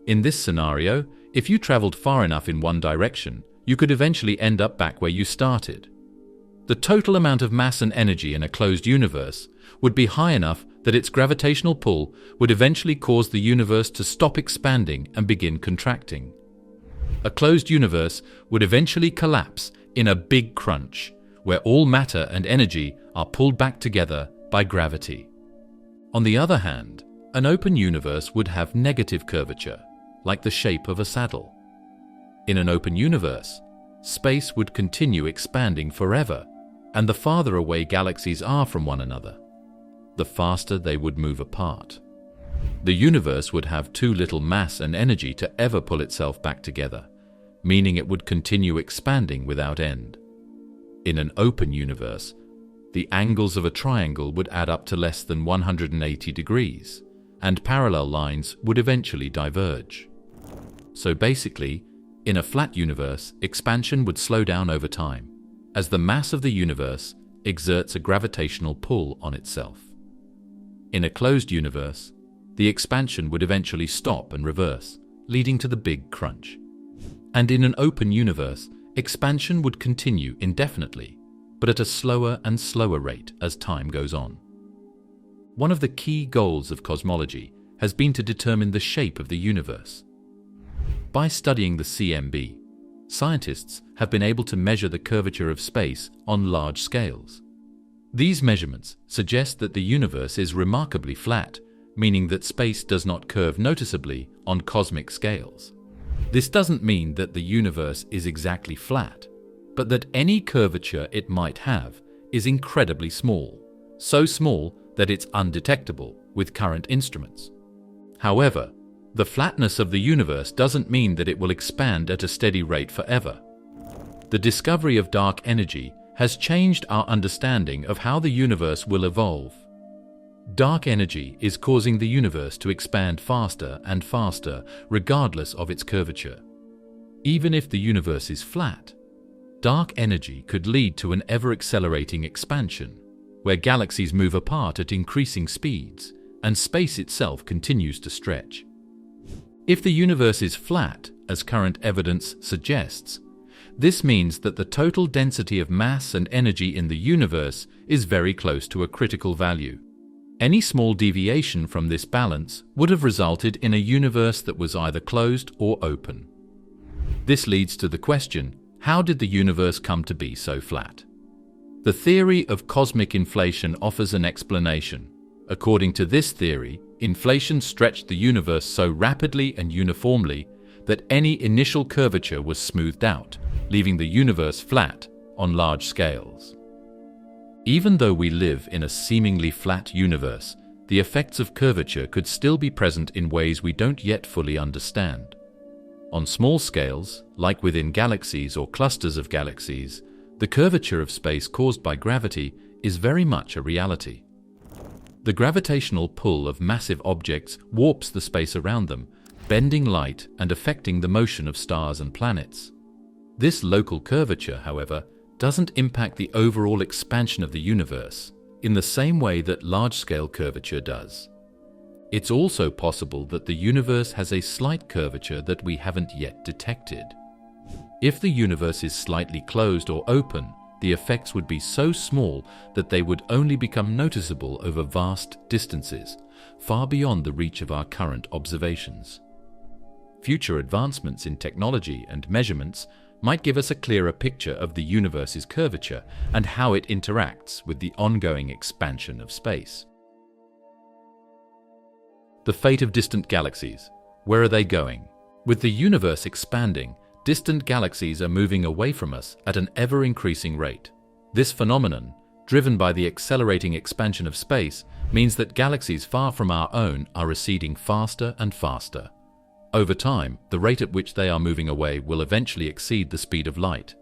In this scenario, if you traveled far enough in one direction, you could eventually end up back where you started. The total amount of mass and energy in a closed universe would be high enough that its gravitational pull would eventually cause the universe to stop expanding and begin contracting. A closed universe would eventually collapse in a big crunch, where all matter and energy are pulled back together by gravity. On the other hand, an open universe would have negative curvature, like the shape of a saddle. In an open universe, space would continue expanding forever, and the farther away galaxies are from one another, the faster they would move apart. The universe would have too little mass and energy to ever pull itself back together, meaning it would continue expanding without end. In an open universe, the angles of a triangle would add up to less than 180 degrees, and parallel lines would eventually diverge. So basically, in a flat universe, expansion would slow down over time, as the mass of the universe exerts a gravitational pull on itself. In a closed universe, the expansion would eventually stop and reverse, leading to the big crunch. And in an open universe, expansion would continue indefinitely, but at a slower and slower rate as time goes on. One of the key goals of cosmology has been to determine the shape of the universe. By studying the CMB, scientists have been able to measure the curvature of space on large scales. These measurements suggest that the universe is remarkably flat, meaning that space does not curve noticeably on cosmic scales. This doesn't mean that the universe is exactly flat, but that any curvature it might have is incredibly small, so small that it's undetectable with current instruments. However, the flatness of the universe doesn't mean that it will expand at a steady rate forever. The discovery of dark energy has changed our understanding of how the universe will evolve. Dark energy is causing the universe to expand faster and faster, regardless of its curvature. Even if the universe is flat, dark energy could lead to an ever-accelerating expansion, where galaxies move apart at increasing speeds, and space itself continues to stretch. If the universe is flat, as current evidence suggests, this means that the total density of mass and energy in the universe is very close to a critical value. Any small deviation from this balance would have resulted in a universe that was either closed or open. This leads to the question, how did the universe come to be so flat? The theory of cosmic inflation offers an explanation. According to this theory, inflation stretched the universe so rapidly and uniformly that any initial curvature was smoothed out, leaving the universe flat on large scales. Even though we live in a seemingly flat universe, the effects of curvature could still be present in ways we don't yet fully understand. On small scales, like within galaxies or clusters of galaxies, the curvature of space caused by gravity is very much a reality. The gravitational pull of massive objects warps the space around them, bending light and affecting the motion of stars and planets. This local curvature, however, doesn't impact the overall expansion of the universe in the same way that large-scale curvature does. It's also possible that the universe has a slight curvature that we haven't yet detected. If the universe is slightly closed or open, the effects would be so small that they would only become noticeable over vast distances, far beyond the reach of our current observations. Future advancements in technology and measurements might give us a clearer picture of the universe's curvature and how it interacts with the ongoing expansion of space. The fate of distant galaxies. Where are they going? With the universe expanding, distant galaxies are moving away from us at an ever-increasing rate. This phenomenon, driven by the accelerating expansion of space, means that galaxies far from our own are receding faster and faster. Over time, the rate at which they are moving away will eventually exceed the speed of light.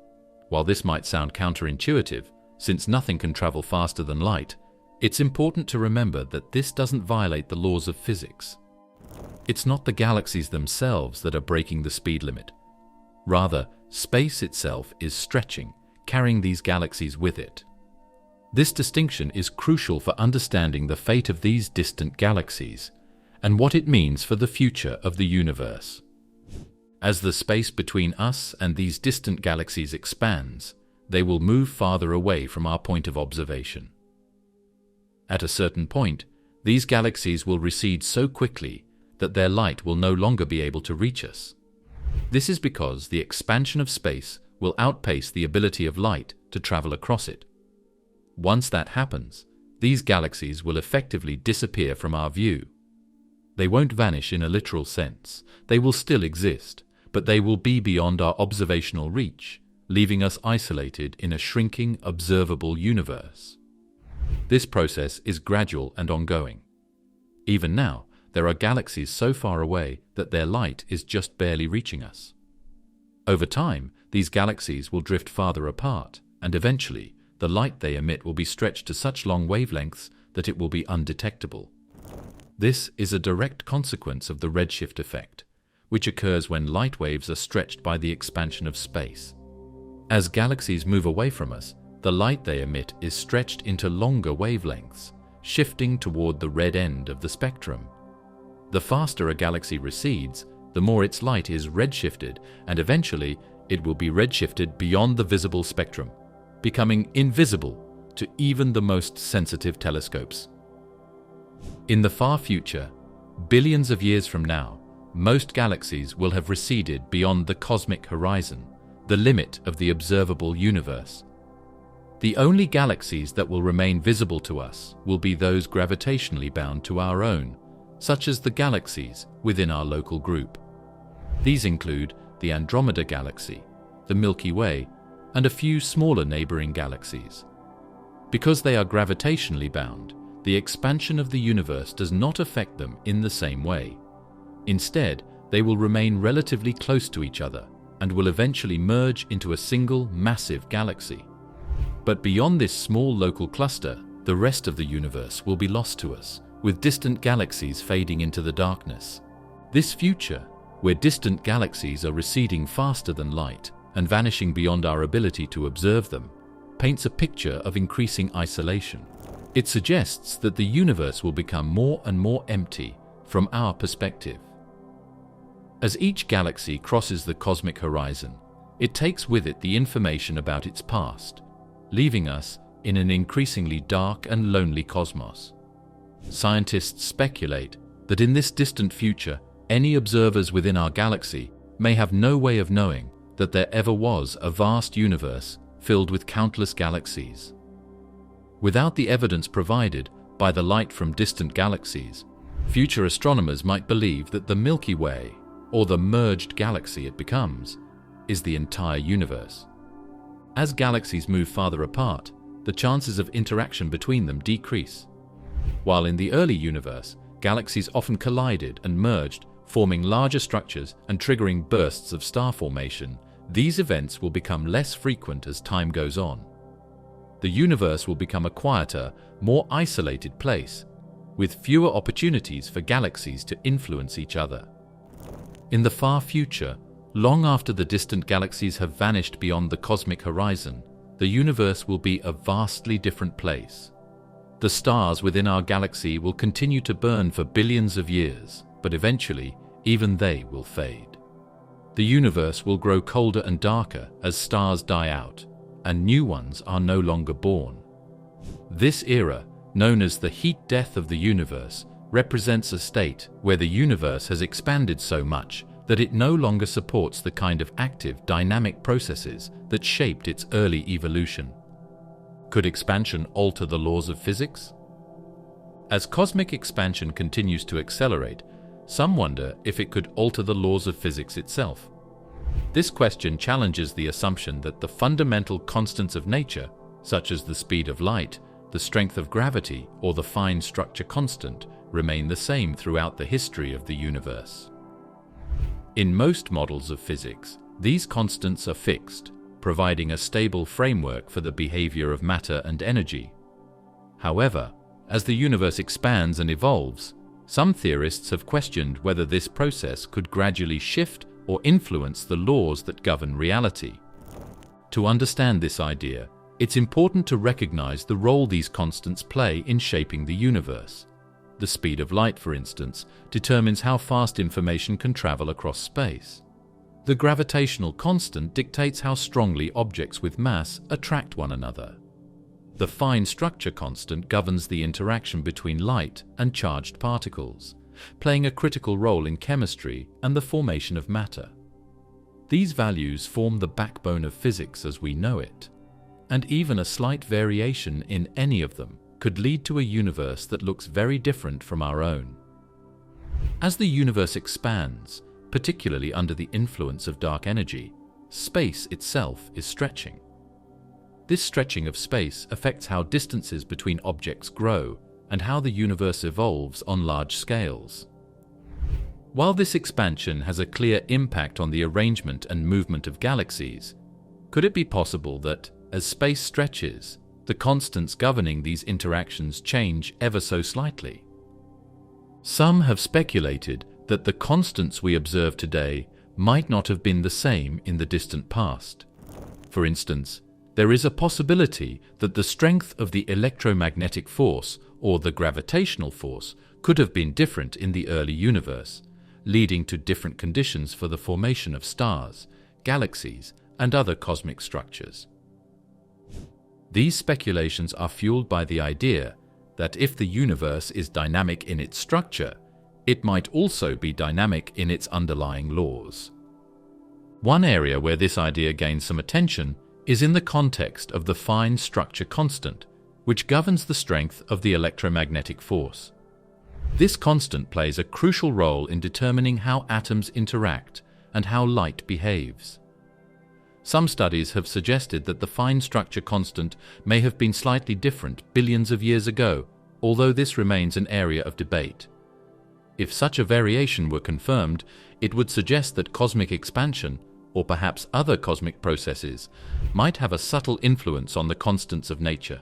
While this might sound counterintuitive, since nothing can travel faster than light, it's important to remember that this doesn't violate the laws of physics. It's not the galaxies themselves that are breaking the speed limit. Rather, space itself is stretching, carrying these galaxies with it. This distinction is crucial for understanding the fate of these distant galaxies and what it means for the future of the universe. As the space between us and these distant galaxies expands, they will move farther away from our point of observation. At a certain point, these galaxies will recede so quickly that their light will no longer be able to reach us. This is because the expansion of space will outpace the ability of light to travel across it. Once that happens, these galaxies will effectively disappear from our view. They won't vanish in a literal sense. They will still exist, but they will be beyond our observational reach, leaving us isolated in a shrinking, observable universe. This process is gradual and ongoing. Even now, there are galaxies so far away that their light is just barely reaching us. Over time, these galaxies will drift farther apart, and eventually, the light they emit will be stretched to such long wavelengths that it will be undetectable. This is a direct consequence of the redshift effect, which occurs when light waves are stretched by the expansion of space. As galaxies move away from us, the light they emit is stretched into longer wavelengths, shifting toward the red end of the spectrum. The faster a galaxy recedes, the more its light is redshifted, and eventually it will be redshifted beyond the visible spectrum, becoming invisible to even the most sensitive telescopes. In the far future, billions of years from now, most galaxies will have receded beyond the cosmic horizon, the limit of the observable universe. The only galaxies that will remain visible to us will be those gravitationally bound to our own, such as the galaxies within our local group. These include the Andromeda Galaxy, the Milky Way, and a few smaller neighboring galaxies. Because they are gravitationally bound, the expansion of the universe does not affect them in the same way. Instead, they will remain relatively close to each other and will eventually merge into a single massive galaxy. But beyond this small local cluster, the rest of the universe will be lost to us, with distant galaxies fading into the darkness. This future, where distant galaxies are receding faster than light and vanishing beyond our ability to observe them, paints a picture of increasing isolation. It suggests that the universe will become more and more empty from our perspective. As each galaxy crosses the cosmic horizon, it takes with it the information about its past, leaving us in an increasingly dark and lonely cosmos. Scientists speculate that in this distant future, any observers within our galaxy may have no way of knowing that there ever was a vast universe filled with countless galaxies. Without the evidence provided by the light from distant galaxies, future astronomers might believe that the Milky Way, or the merged galaxy it becomes, is the entire universe. As galaxies move farther apart, the chances of interaction between them decrease. While in the early universe, galaxies often collided and merged, forming larger structures and triggering bursts of star formation, these events will become less frequent as time goes on. The universe will become a quieter, more isolated place, with fewer opportunities for galaxies to influence each other. In the far future, long after the distant galaxies have vanished beyond the cosmic horizon, the universe will be a vastly different place. The stars within our galaxy will continue to burn for billions of years, but eventually, even they will fade. The universe will grow colder and darker as stars die out, and new ones are no longer born. This era, known as the heat death of the universe, represents a state where the universe has expanded so much that it no longer supports the kind of active, dynamic processes that shaped its early evolution. Could expansion alter the laws of physics? As cosmic expansion continues to accelerate, some wonder if it could alter the laws of physics itself. This question challenges the assumption that the fundamental constants of nature, such as the speed of light, the strength of gravity, or the fine structure constant, remain the same throughout the history of the universe. In most models of physics, these constants are fixed, providing a stable framework for the behavior of matter and energy. However, as the universe expands and evolves, some theorists have questioned whether this process could gradually shift or influence the laws that govern reality. To understand this idea, it's important to recognize the role these constants play in shaping the universe. The speed of light, for instance, determines how fast information can travel across space. The gravitational constant dictates how strongly objects with mass attract one another. The fine structure constant governs the interaction between light and charged particles, playing a critical role in chemistry and the formation of matter. These values form the backbone of physics as we know it, and even a slight variation in any of them could lead to a universe that looks very different from our own. As the universe expands, particularly under the influence of dark energy, space itself is stretching. This stretching of space affects how distances between objects grow and how the universe evolves on large scales. While this expansion has a clear impact on the arrangement and movement of galaxies, could it be possible that, as space stretches, the constants governing these interactions change ever so slightly? Some have speculated that the constants we observe today might not have been the same in the distant past. For instance, there is a possibility that the strength of the electromagnetic force or the gravitational force could have been different in the early universe, leading to different conditions for the formation of stars, galaxies, and other cosmic structures. These speculations are fueled by the idea that if the universe is dynamic in its structure, it might also be dynamic in its underlying laws. One area where this idea gains some attention is in the context of the fine structure constant, which governs the strength of the electromagnetic force. This constant plays a crucial role in determining how atoms interact and how light behaves. Some studies have suggested that the fine structure constant may have been slightly different billions of years ago, although this remains an area of debate. If such a variation were confirmed, it would suggest that cosmic expansion, or perhaps other cosmic processes, might have a subtle influence on the constants of nature.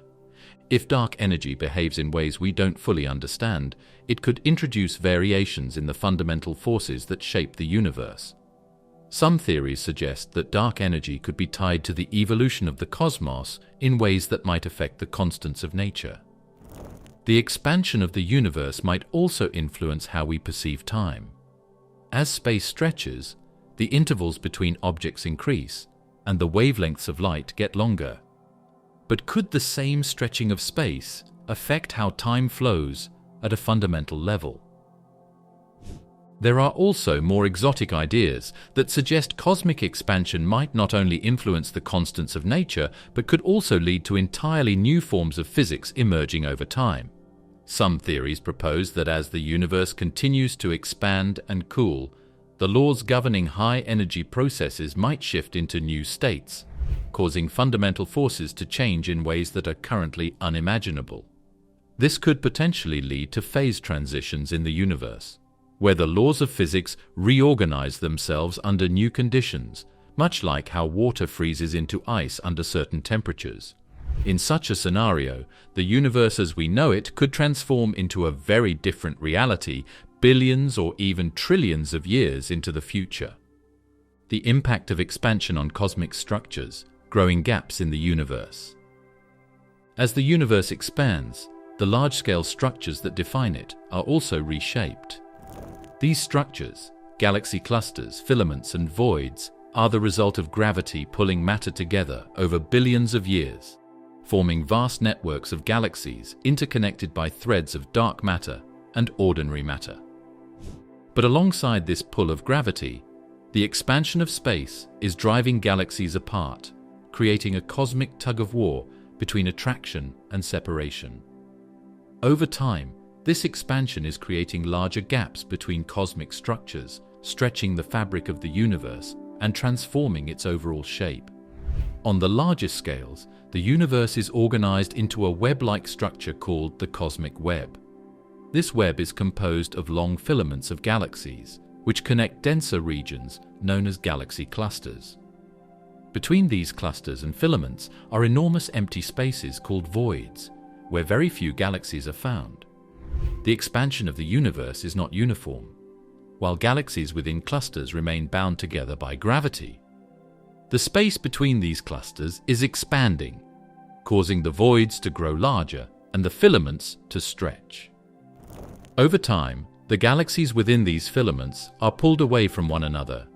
If dark energy behaves in ways we don't fully understand, it could introduce variations in the fundamental forces that shape the universe. Some theories suggest that dark energy could be tied to the evolution of the cosmos in ways that might affect the constants of nature. The expansion of the universe might also influence how we perceive time. As space stretches, the intervals between objects increase, and the wavelengths of light get longer. But could the same stretching of space affect how time flows at a fundamental level? There are also more exotic ideas that suggest cosmic expansion might not only influence the constants of nature, but could also lead to entirely new forms of physics emerging over time. Some theories propose that as the universe continues to expand and cool, the laws governing high-energy processes might shift into new states, causing fundamental forces to change in ways that are currently unimaginable. This could potentially lead to phase transitions in the universe, where the laws of physics reorganize themselves under new conditions, much like how water freezes into ice under certain temperatures. In such a scenario, the universe as we know it could transform into a very different reality billions or even trillions of years into the future. The impact of expansion on cosmic structures, growing gaps in the universe. As the universe expands, the large-scale structures that define it are also reshaped. These structures, galaxy clusters, filaments, and voids, are the result of gravity pulling matter together over billions of years, forming vast networks of galaxies interconnected by threads of dark matter and ordinary matter. But alongside this pull of gravity, The expansion of space is driving galaxies apart, creating a cosmic tug-of-war between attraction and separation. Over time, this expansion is creating larger gaps between cosmic structures, stretching the fabric of the universe and transforming its overall shape. On the largest scales, the universe is organized into a web-like structure called the cosmic web. This web is composed of long filaments of galaxies, which connect denser regions known as galaxy clusters. Between these clusters and filaments are enormous empty spaces called voids, where very few galaxies are found. The expansion of the universe is not uniform. While galaxies within clusters remain bound together by gravity, the space between these clusters is expanding, causing the voids to grow larger and the filaments to stretch. Over time, the galaxies within these filaments are pulled away from one another.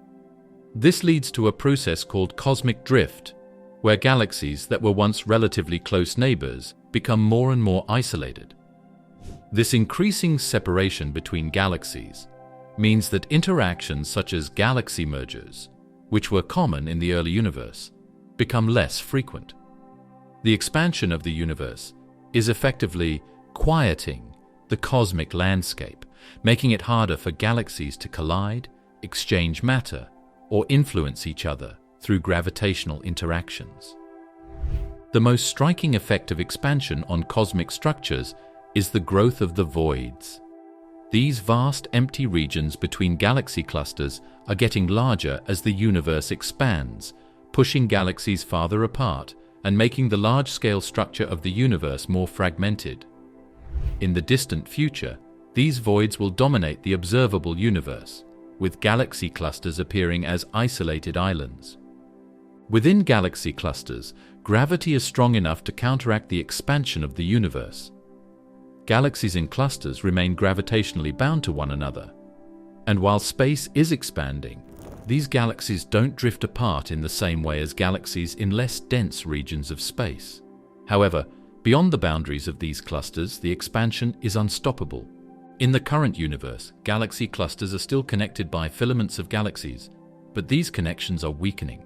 This leads to a process called cosmic drift, where galaxies that were once relatively close neighbors become more and more isolated. This increasing separation between galaxies means that interactions such as galaxy mergers, which were common in the early universe, become less frequent. The expansion of the universe is effectively quieting the cosmic landscape, making it harder for galaxies to collide, exchange matter, or influence each other through gravitational interactions. The most striking effect of expansion on cosmic structures is the growth of the voids. These vast empty regions between galaxy clusters are getting larger as the universe expands, pushing galaxies farther apart and making the large-scale structure of the universe more fragmented. In the distant future, these voids will dominate the observable universe, with galaxy clusters appearing as isolated islands. Within galaxy clusters, gravity is strong enough to counteract the expansion of the universe. Galaxies in clusters remain gravitationally bound to one another, and while space is expanding, these galaxies don't drift apart in the same way as galaxies in less dense regions of space. However, beyond the boundaries of these clusters, the expansion is unstoppable. In the current universe, galaxy clusters are still connected by filaments of galaxies, but these connections are weakening.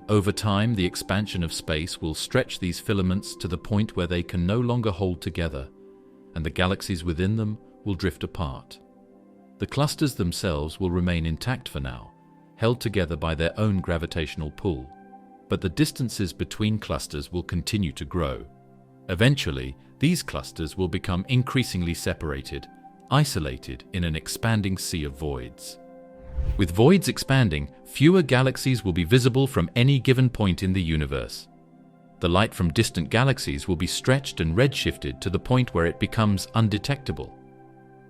Over time, the expansion of space will stretch these filaments to the point where they can no longer hold together, and the galaxies within them will drift apart. The clusters themselves will remain intact for now, held together by their own gravitational pull, but the distances between clusters will continue to grow. Eventually, these clusters will become increasingly separated, isolated in an expanding sea of voids. With voids expanding, fewer galaxies will be visible from any given point in the universe. The light from distant galaxies will be stretched and redshifted to the point where it becomes undetectable.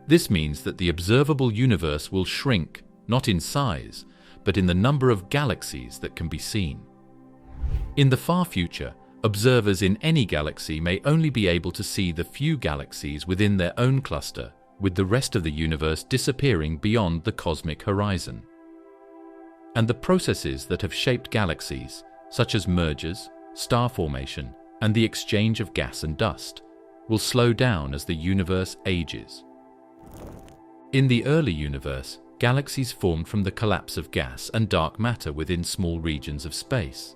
This means that the observable universe will shrink, not in size, but in the number of galaxies that can be seen. In the far future, observers in any galaxy may only be able to see the few galaxies within their own cluster, with the rest of the universe disappearing beyond the cosmic horizon. And the processes that have shaped galaxies, such as mergers, star formation, and the exchange of gas and dust, will slow down as the universe ages. In the early universe, galaxies formed from the collapse of gas and dark matter within small regions of space.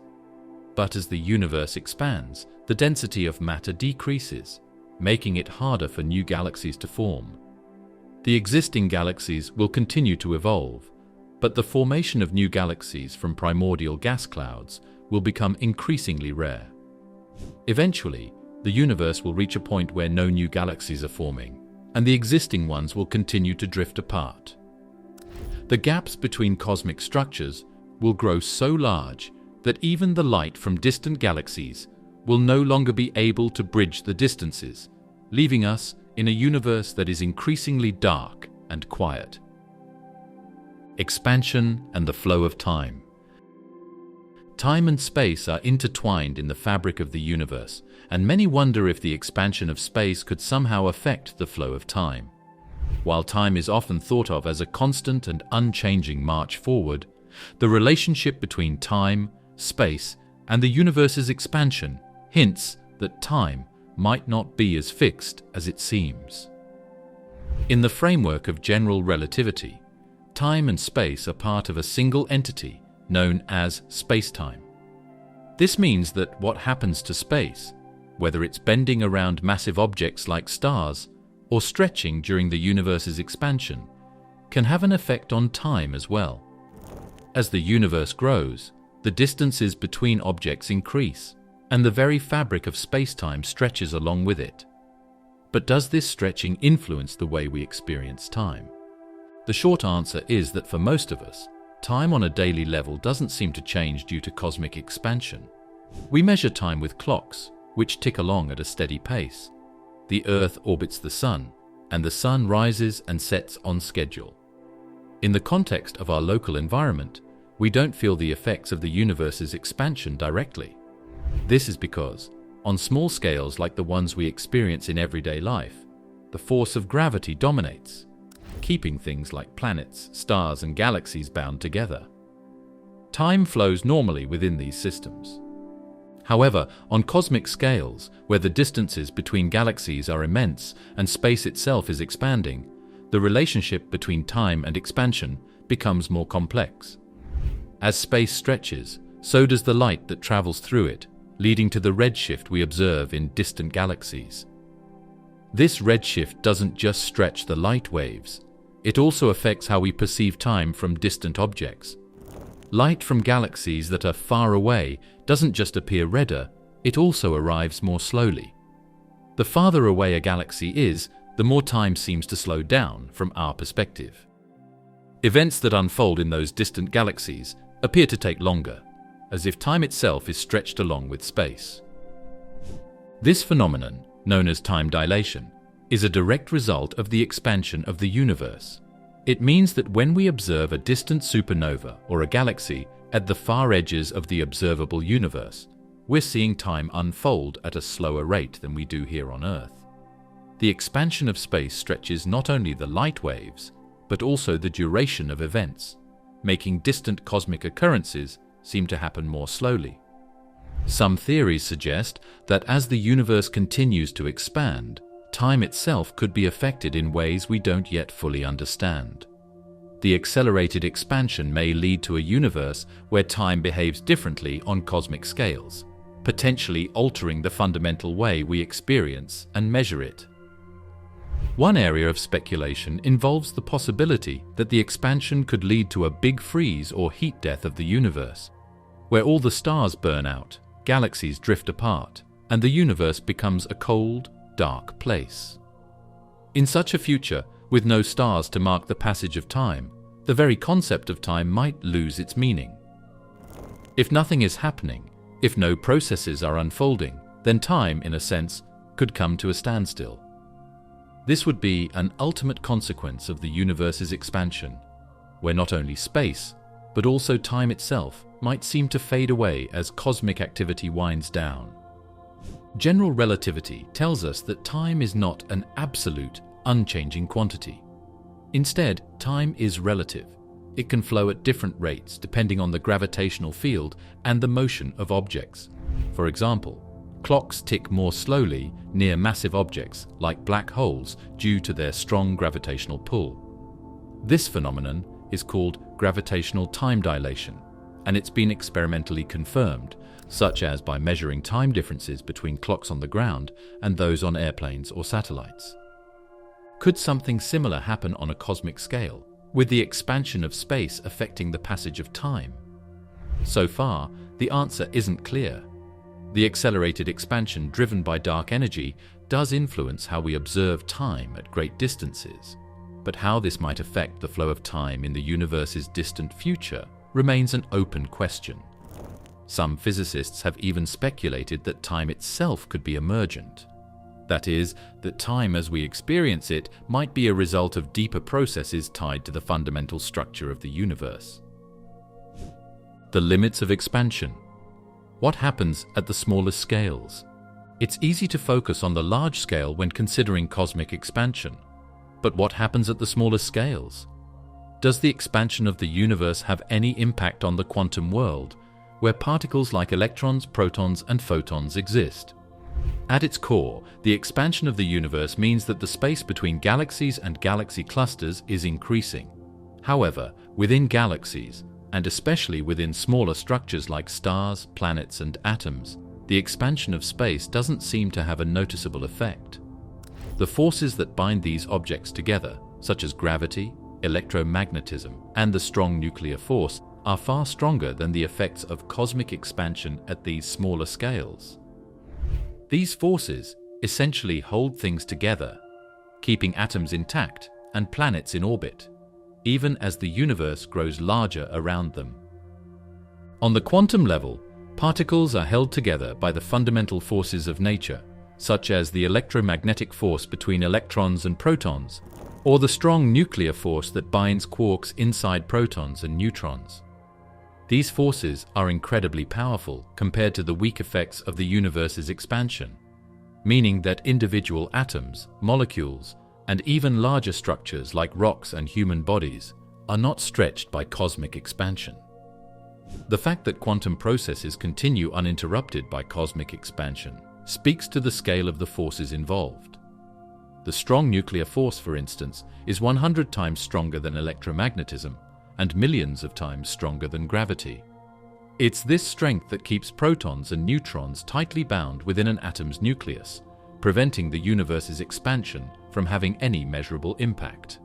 But as the universe expands, the density of matter decreases, making it harder for new galaxies to form. The existing galaxies will continue to evolve, but the formation of new galaxies from primordial gas clouds will become increasingly rare. Eventually, the universe will reach a point where no new galaxies are forming, and the existing ones will continue to drift apart. The gaps between cosmic structures will grow so large that even the light from distant galaxies will no longer be able to bridge the distances, leaving us in a universe that is increasingly dark and quiet. Expansion and the flow of time. Time and space are intertwined in the fabric of the universe, and many wonder if the expansion of space could somehow affect the flow of time. While time is often thought of as a constant and unchanging march forward, the relationship between time, space, and the universe's expansion hints that time might not be as fixed as it seems. In the framework of general relativity, time and space are part of a single entity known as space-time. This means that what happens to space, whether it's bending around massive objects like stars or stretching during the universe's expansion, can have an effect on time as well. As the universe grows, the distances between objects increase, and the very fabric of space-time stretches along with it. But does this stretching influence the way we experience time? The short answer is that for most of us, time on a daily level doesn't seem to change due to cosmic expansion. We measure time with clocks, which tick along at a steady pace. The Earth orbits the Sun, and the Sun rises and sets on schedule. In the context of our local environment, we don't feel the effects of the universe's expansion directly. This is because, on small scales like the ones we experience in everyday life, the force of gravity dominates, keeping things like planets, stars, and galaxies bound together. Time flows normally within these systems. However, on cosmic scales, where the distances between galaxies are immense and space itself is expanding, the relationship between time and expansion becomes more complex. As space stretches, so does the light that travels through it, leading to the redshift we observe in distant galaxies. This redshift doesn't just stretch the light waves, it also affects how we perceive time from distant objects. Light from galaxies that are far away doesn't just appear redder, it also arrives more slowly. The farther away a galaxy is, the more time seems to slow down from our perspective. Events that unfold in those distant galaxies appear to take longer, as if time itself is stretched along with space. This phenomenon, known as time dilation, is a direct result of the expansion of the universe. It means that when we observe a distant supernova or a galaxy at the far edges of the observable universe, we're seeing time unfold at a slower rate than we do here on Earth. The expansion of space stretches not only the light waves, but also the duration of events, making distant cosmic occurrences seem to happen more slowly. Some theories suggest that as the universe continues to expand, time itself could be affected in ways we don't yet fully understand. The accelerated expansion may lead to a universe where time behaves differently on cosmic scales, potentially altering the fundamental way we experience and measure it. One area of speculation involves the possibility that the expansion could lead to a big freeze or heat death of the universe, where all the stars burn out, galaxies drift apart, and the universe becomes a cold, dark place. In such a future, with no stars to mark the passage of time, the very concept of time might lose its meaning. If nothing is happening, if no processes are unfolding, then time, in a sense, could come to a standstill. This would be an ultimate consequence of the universe's expansion, where not only space, but also time itself might seem to fade away as cosmic activity winds down. General relativity tells us that time is not an absolute, unchanging quantity. Instead, time is relative. It can flow at different rates depending on the gravitational field and the motion of objects. For example, clocks tick more slowly near massive objects like black holes due to their strong gravitational pull. This phenomenon is called gravitational time dilation, and it's been experimentally confirmed, such as by measuring time differences between clocks on the ground and those on airplanes or satellites. Could something similar happen on a cosmic scale, with the expansion of space affecting the passage of time? So far, the answer isn't clear. The accelerated expansion driven by dark energy does influence how we observe time at great distances, but how this might affect the flow of time in the universe's distant future remains an open question. Some physicists have even speculated that time itself could be emergent. That is, that time as we experience it might be a result of deeper processes tied to the fundamental structure of the universe. The limits of expansion. What happens at the smallest scales? It's easy to focus on the large scale when considering cosmic expansion. But what happens at the smallest scales? Does the expansion of the universe have any impact on the quantum world, where particles like electrons, protons, and photons exist? At its core, the expansion of the universe means that the space between galaxies and galaxy clusters is increasing. However, within galaxies, and especially within smaller structures like stars, planets, and atoms, the expansion of space doesn't seem to have a noticeable effect. The forces that bind these objects together, such as gravity, electromagnetism, and the strong nuclear force, are far stronger than the effects of cosmic expansion at these smaller scales. These forces essentially hold things together, keeping atoms intact and planets in orbit, even as the universe grows larger around them. On the quantum level, particles are held together by the fundamental forces of nature, such as the electromagnetic force between electrons and protons, or the strong nuclear force that binds quarks inside protons and neutrons. These forces are incredibly powerful compared to the weak effects of the universe's expansion, meaning that individual atoms, molecules, and even larger structures like rocks and human bodies are not stretched by cosmic expansion. The fact that quantum processes continue uninterrupted by cosmic expansion speaks to the scale of the forces involved. The strong nuclear force, for instance, is 100 times stronger than electromagnetism and millions of times stronger than gravity. It's this strength that keeps protons and neutrons tightly bound within an atom's nucleus, preventing the universe's expansion from having any measurable impact.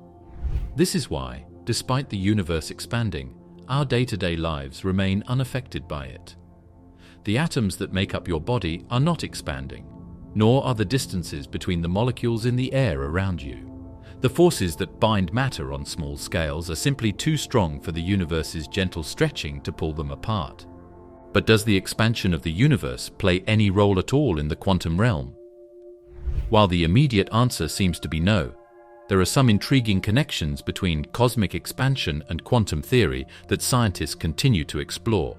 This is why, despite the universe expanding, our day-to-day lives remain unaffected by it. The atoms that make up your body are not expanding, nor are the distances between the molecules in the air around you. The forces that bind matter on small scales are simply too strong for the universe's gentle stretching to pull them apart. But does the expansion of the universe play any role at all in the quantum realm? While the immediate answer seems to be no, there are some intriguing connections between cosmic expansion and quantum theory that scientists continue to explore.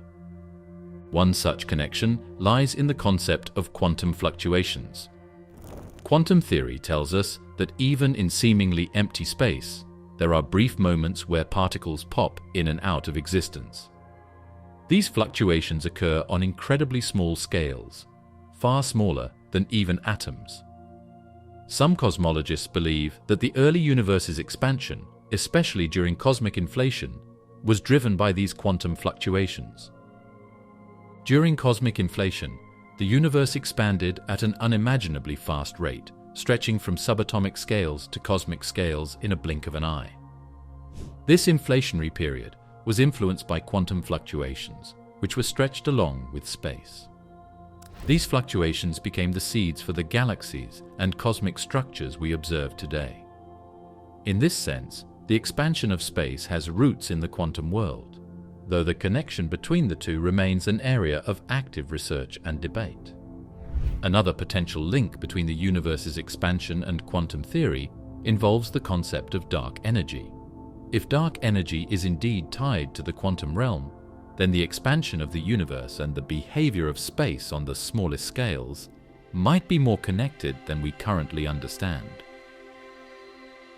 One such connection lies in the concept of quantum fluctuations. Quantum theory tells us that even in seemingly empty space, there are brief moments where particles pop in and out of existence. These fluctuations occur on incredibly small scales, far smaller than even atoms. Some cosmologists believe that the early universe's expansion, especially during cosmic inflation, was driven by these quantum fluctuations. During cosmic inflation, the universe expanded at an unimaginably fast rate, stretching from subatomic scales to cosmic scales in a blink of an eye. This inflationary period was influenced by quantum fluctuations, which were stretched along with space. These fluctuations became the seeds for the galaxies and cosmic structures we observe today. In this sense, the expansion of space has roots in the quantum world, though the connection between the two remains an area of active research and debate. Another potential link between the universe's expansion and quantum theory involves the concept of dark energy. If dark energy is indeed tied to the quantum realm, then the expansion of the universe and the behavior of space on the smallest scales might be more connected than we currently understand.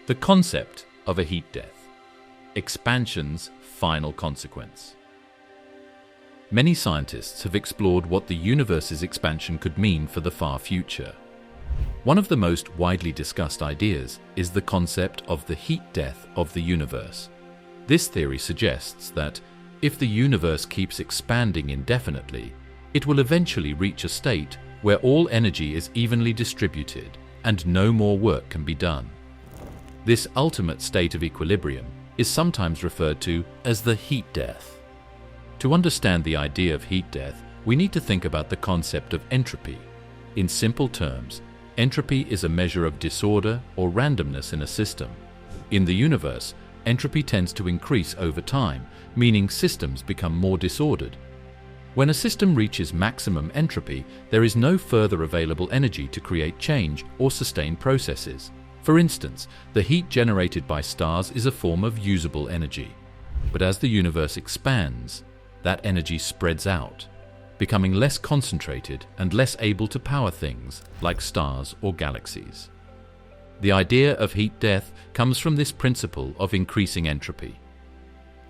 The concept of a heat death, expansion's final consequence. Many scientists have explored what the universe's expansion could mean for the far future. One of the most widely discussed ideas is the concept of the heat death of the universe. This theory suggests that if the universe keeps expanding indefinitely, it will eventually reach a state where all energy is evenly distributed and no more work can be done. This ultimate state of equilibrium is sometimes referred to as the heat death. To understand the idea of heat death, we need to think about the concept of entropy. In simple terms, entropy is a measure of disorder or randomness in a system. In the universe, entropy tends to increase over time, meaning systems become more disordered. When a system reaches maximum entropy, there is no further available energy to create change or sustain processes. For instance, the heat generated by stars is a form of usable energy. But as the universe expands, that energy spreads out, becoming less concentrated and less able to power things like stars or galaxies. The idea of heat death comes from this principle of increasing entropy.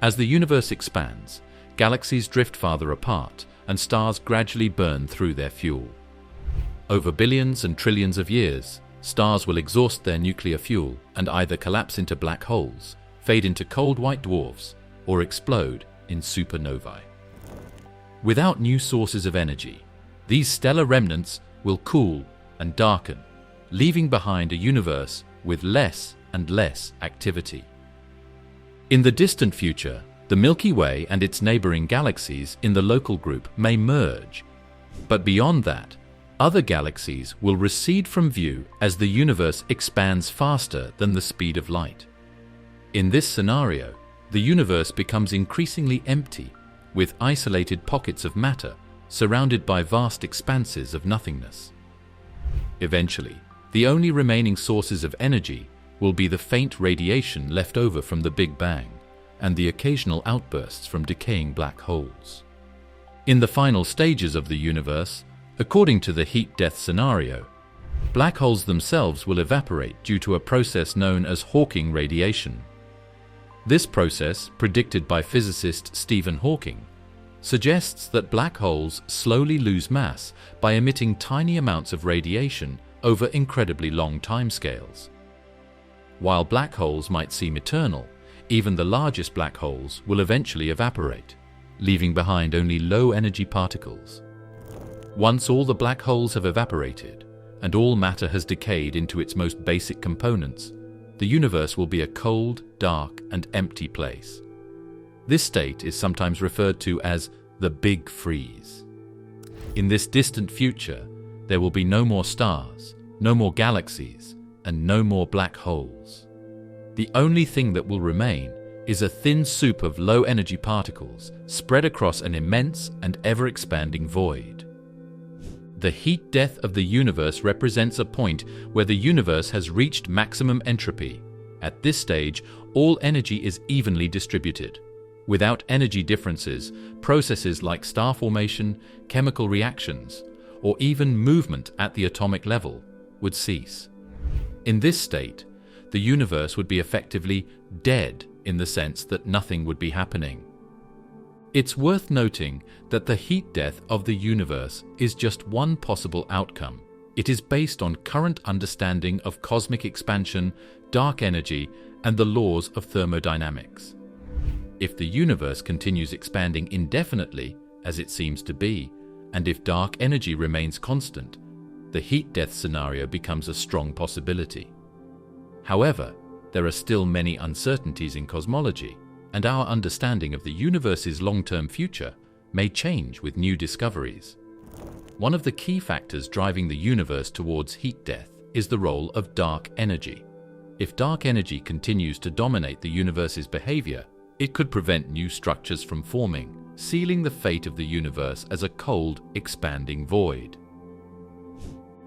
As the universe expands, galaxies drift farther apart and stars gradually burn through their fuel. Over billions and trillions of years, stars will exhaust their nuclear fuel and either collapse into black holes, fade into cold white dwarfs, or explode in supernovae. Without new sources of energy, these stellar remnants will cool and darken, leaving behind a universe with less and less activity. In the distant future, the Milky Way and its neighboring galaxies in the local group may merge, but beyond that, other galaxies will recede from view as the universe expands faster than the speed of light. In this scenario, the universe becomes increasingly empty, with isolated pockets of matter surrounded by vast expanses of nothingness. Eventually, the only remaining sources of energy will be the faint radiation left over from the Big Bang and the occasional outbursts from decaying black holes. In the final stages of the universe, according to the heat-death scenario, black holes themselves will evaporate due to a process known as Hawking radiation. This process, predicted by physicist Stephen Hawking, suggests that black holes slowly lose mass by emitting tiny amounts of radiation over incredibly long timescales. While black holes might seem eternal, even the largest black holes will eventually evaporate, leaving behind only low-energy particles. Once all the black holes have evaporated, and all matter has decayed into its most basic components, the universe will be a cold, dark, and empty place. This state is sometimes referred to as the Big Freeze. In this distant future, there will be no more stars, no more galaxies, and no more black holes. The only thing that will remain is a thin soup of low-energy particles spread across an immense and ever-expanding void. The heat death of the universe represents a point where the universe has reached maximum entropy. At this stage, all energy is evenly distributed. Without energy differences, processes like star formation, chemical reactions, or even movement at the atomic level would cease. In this state, the universe would be effectively dead in the sense that nothing would be happening. It's worth noting that the heat death of the universe is just one possible outcome. It is based on current understanding of cosmic expansion, dark energy, and the laws of thermodynamics. If the universe continues expanding indefinitely, as it seems to be, and if dark energy remains constant, the heat death scenario becomes a strong possibility. However, there are still many uncertainties in cosmology, and our understanding of the universe's long-term future may change with new discoveries. One of the key factors driving the universe towards heat death is the role of dark energy. If dark energy continues to dominate the universe's behavior, it could prevent new structures from forming, sealing the fate of the universe as a cold, expanding void.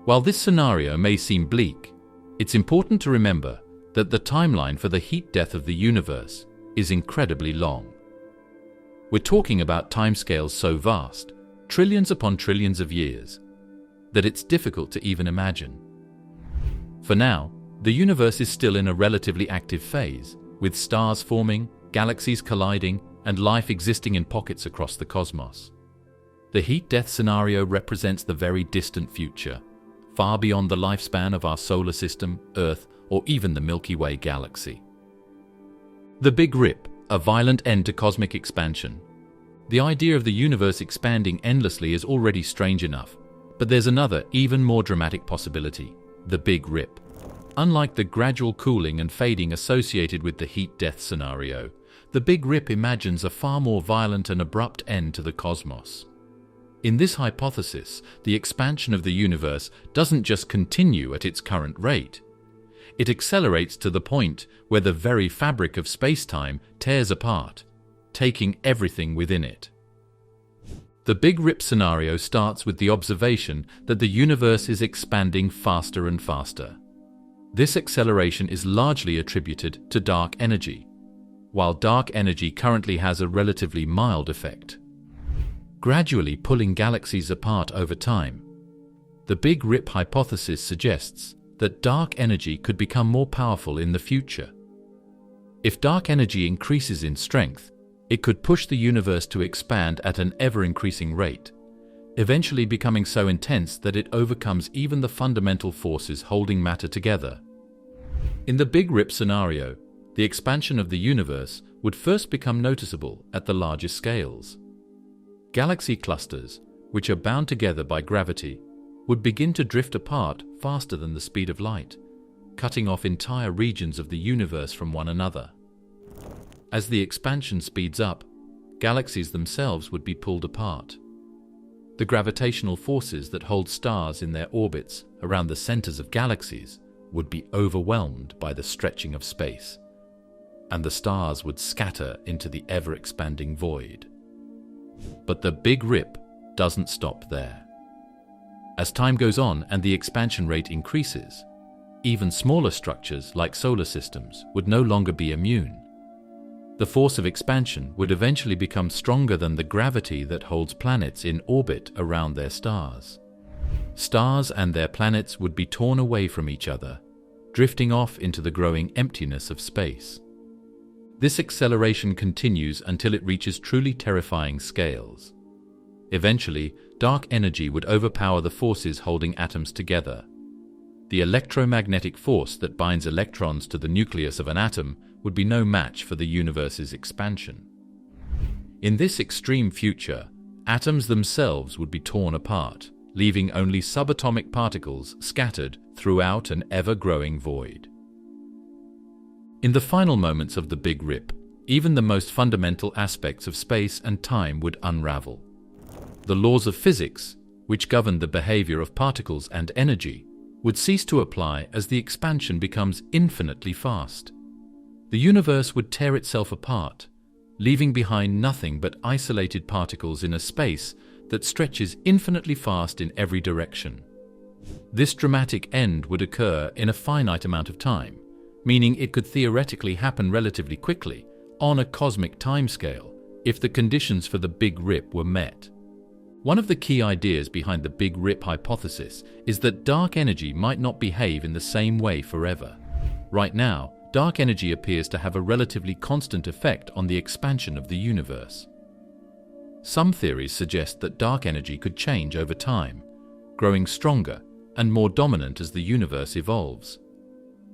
While this scenario may seem bleak, it's important to remember that the timeline for the heat death of the universe is incredibly long. We're talking about timescales so vast, trillions upon trillions of years, that it's difficult to even imagine. For now, the universe is still in a relatively active phase, with stars forming, galaxies colliding, and life existing in pockets across the cosmos. The heat death scenario represents the very distant future, far beyond the lifespan of our solar system, Earth, or even the Milky Way galaxy. The Big Rip, a violent end to cosmic expansion. The idea of the universe expanding endlessly is already strange enough, but there's another, even more dramatic possibility: the Big Rip. Unlike the gradual cooling and fading associated with the heat death scenario, the Big Rip imagines a far more violent and abrupt end to the cosmos. In this hypothesis, the expansion of the universe doesn't just continue at its current rate. It accelerates to the point where the very fabric of space-time tears apart, taking everything within it. The Big Rip scenario starts with the observation that the universe is expanding faster and faster. This acceleration is largely attributed to dark energy, while dark energy currently has a relatively mild effect, gradually pulling galaxies apart over time. The Big Rip hypothesis suggests that dark energy could become more powerful in the future. If dark energy increases in strength, it could push the universe to expand at an ever-increasing rate, eventually becoming so intense that it overcomes even the fundamental forces holding matter together. In the Big Rip scenario, the expansion of the universe would first become noticeable at the largest scales. Galaxy clusters, which are bound together by gravity, would begin to drift apart faster than the speed of light, cutting off entire regions of the universe from one another. As the expansion speeds up, galaxies themselves would be pulled apart. The gravitational forces that hold stars in their orbits around the centers of galaxies would be overwhelmed by the stretching of space, and the stars would scatter into the ever-expanding void. But the Big Rip doesn't stop there. As time goes on and the expansion rate increases, even smaller structures like solar systems would no longer be immune. The force of expansion would eventually become stronger than the gravity that holds planets in orbit around their stars. Stars and their planets would be torn away from each other, drifting off into the growing emptiness of space. This acceleration continues until it reaches truly terrifying scales. Eventually, dark energy would overpower the forces holding atoms together. The electromagnetic force that binds electrons to the nucleus of an atom would be no match for the universe's expansion. In this extreme future, atoms themselves would be torn apart, leaving only subatomic particles scattered throughout an ever-growing void. In the final moments of the Big Rip, even the most fundamental aspects of space and time would unravel. The laws of physics, which govern the behavior of particles and energy, would cease to apply as the expansion becomes infinitely fast. The universe would tear itself apart, leaving behind nothing but isolated particles in a space that stretches infinitely fast in every direction. This dramatic end would occur in a finite amount of time, meaning it could theoretically happen relatively quickly on a cosmic timescale if the conditions for the Big Rip were met. One of the key ideas behind the Big Rip hypothesis is that dark energy might not behave in the same way forever. Right now, dark energy appears to have a relatively constant effect on the expansion of the universe. Some theories suggest that dark energy could change over time, growing stronger and more dominant as the universe evolves.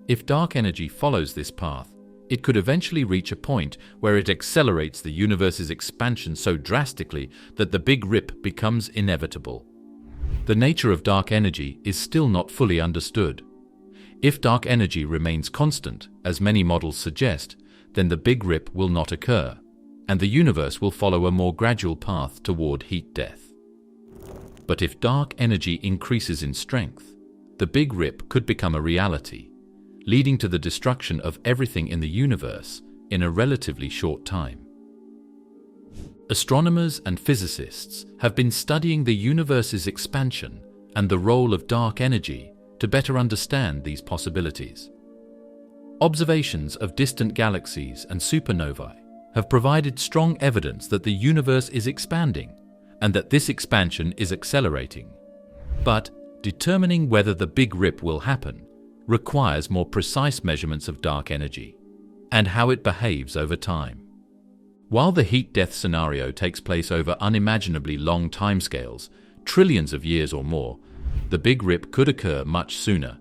If dark energy follows this path, it could eventually reach a point where it accelerates the universe's expansion so drastically that the Big Rip becomes inevitable. The nature of dark energy is still not fully understood. If dark energy remains constant, as many models suggest, then the Big Rip will not occur, and the universe will follow a more gradual path toward heat death. But if dark energy increases in strength, the Big Rip could become a reality, leading to the destruction of everything in the universe in a relatively short time. Astronomers and physicists have been studying the universe's expansion and the role of dark energy to better understand these possibilities. Observations of distant galaxies and supernovae have provided strong evidence that the universe is expanding and that this expansion is accelerating. But determining whether the Big Rip will happen requires more precise measurements of dark energy and how it behaves over time. While the heat death scenario takes place over unimaginably long timescales, trillions of years or more, the Big Rip could occur much sooner.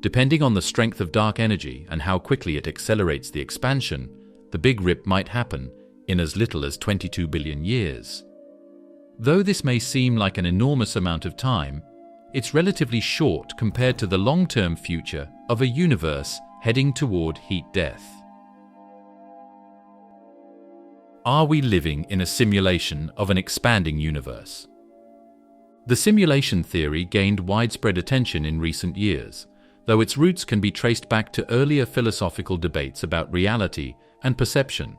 Depending on the strength of dark energy and how quickly it accelerates the expansion, the Big Rip might happen in as little as 22 billion years. Though this may seem like an enormous amount of time, it's relatively short compared to the long-term future of a universe heading toward heat death. Are we living in a simulation of an expanding universe? The simulation theory gained widespread attention in recent years, though its roots can be traced back to earlier philosophical debates about reality and perception.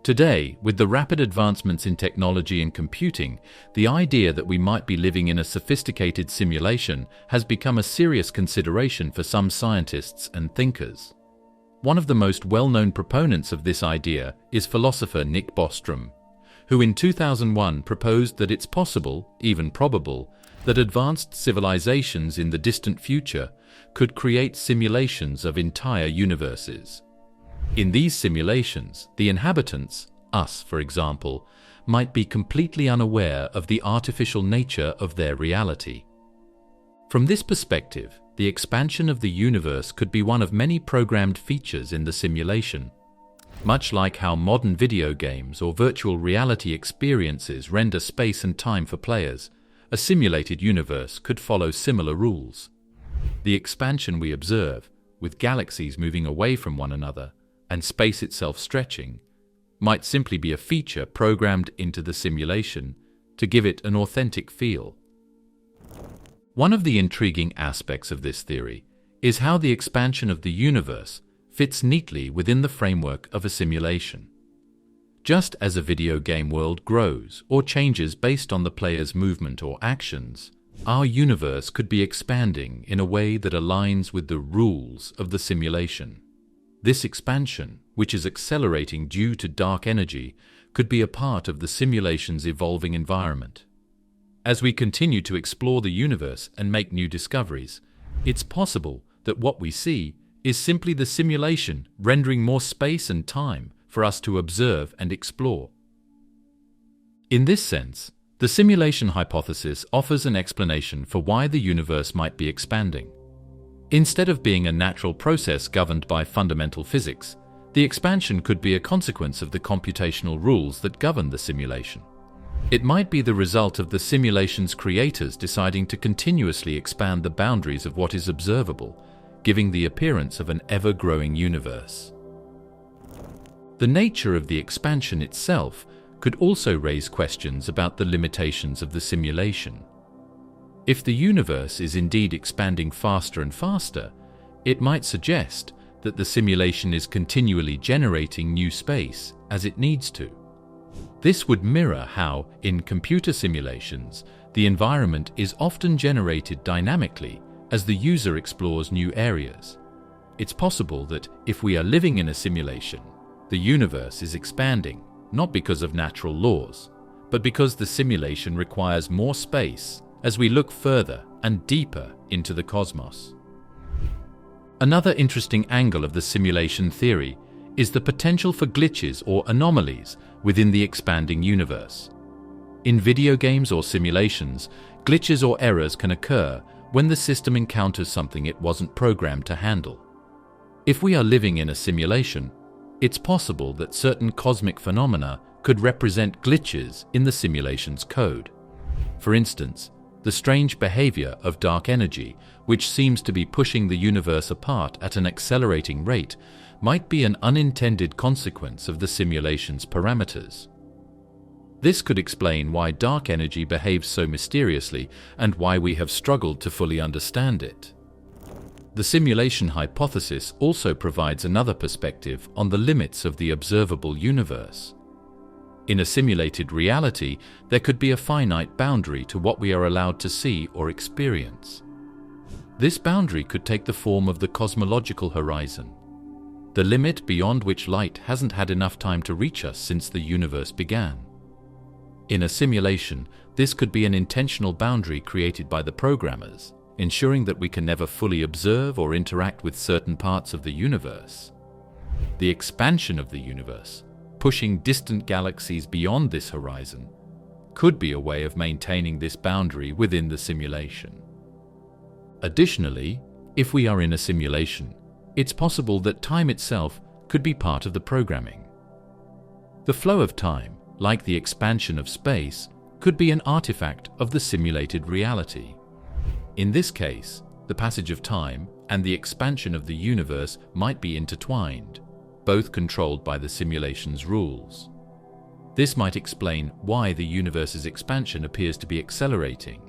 Today, with the rapid advancements in technology and computing, the idea that we might be living in a sophisticated simulation has become a serious consideration for some scientists and thinkers. One of the most well-known proponents of this idea is philosopher Nick Bostrom, who in 2001 proposed that it's possible, even probable, that advanced civilizations in the distant future could create simulations of entire universes. In these simulations, the inhabitants, us for example, might be completely unaware of the artificial nature of their reality. From this perspective, the expansion of the universe could be one of many programmed features in the simulation. Much like how modern video games or virtual reality experiences render space and time for players, a simulated universe could follow similar rules. The expansion we observe, with galaxies moving away from one another and space itself stretching, might simply be a feature programmed into the simulation to give it an authentic feel. One of the intriguing aspects of this theory is how the expansion of the universe fits neatly within the framework of a simulation. Just as a video game world grows or changes based on the player's movement or actions, our universe could be expanding in a way that aligns with the rules of the simulation. This expansion, which is accelerating due to dark energy, could be a part of the simulation's evolving environment. As we continue to explore the universe and make new discoveries, it's possible that what we see is simply the simulation rendering more space and time for us to observe and explore. In this sense, the simulation hypothesis offers an explanation for why the universe might be expanding. Instead of being a natural process governed by fundamental physics, the expansion could be a consequence of the computational rules that govern the simulation. It might be the result of the simulation's creators deciding to continuously expand the boundaries of what is observable, giving the appearance of an ever-growing universe. The nature of the expansion itself could also raise questions about the limitations of the simulation. If the universe is indeed expanding faster and faster, it might suggest that the simulation is continually generating new space as it needs to. This would mirror how, in computer simulations, the environment is often generated dynamically as the user explores new areas. It's possible that if we are living in a simulation, the universe is expanding, not because of natural laws, but because the simulation requires more space as we look further and deeper into the cosmos. Another interesting angle of the simulation theory is the potential for glitches or anomalies within the expanding universe. In video games or simulations, glitches or errors can occur when the system encounters something it wasn't programmed to handle. If we are living in a simulation, it's possible that certain cosmic phenomena could represent glitches in the simulation's code. For instance, the strange behavior of dark energy, which seems to be pushing the universe apart at an accelerating rate, might be an unintended consequence of the simulation's parameters. This could explain why dark energy behaves so mysteriously and why we have struggled to fully understand it. The simulation hypothesis also provides another perspective on the limits of the observable universe. In a simulated reality, there could be a finite boundary to what we are allowed to see or experience. This boundary could take the form of the cosmological horizon, the limit beyond which light hasn't had enough time to reach us since the universe began. In a simulation, this could be an intentional boundary created by the programmers, ensuring that we can never fully observe or interact with certain parts of the universe. The expansion of the universe, pushing distant galaxies beyond this horizon, could be a way of maintaining this boundary within the simulation. Additionally, if we are in a simulation, it's possible that time itself could be part of the programming. The flow of time, like the expansion of space, could be an artifact of the simulated reality. In this case, the passage of time and the expansion of the universe might be intertwined, both controlled by the simulation's rules. This might explain why the universe's expansion appears to be accelerating.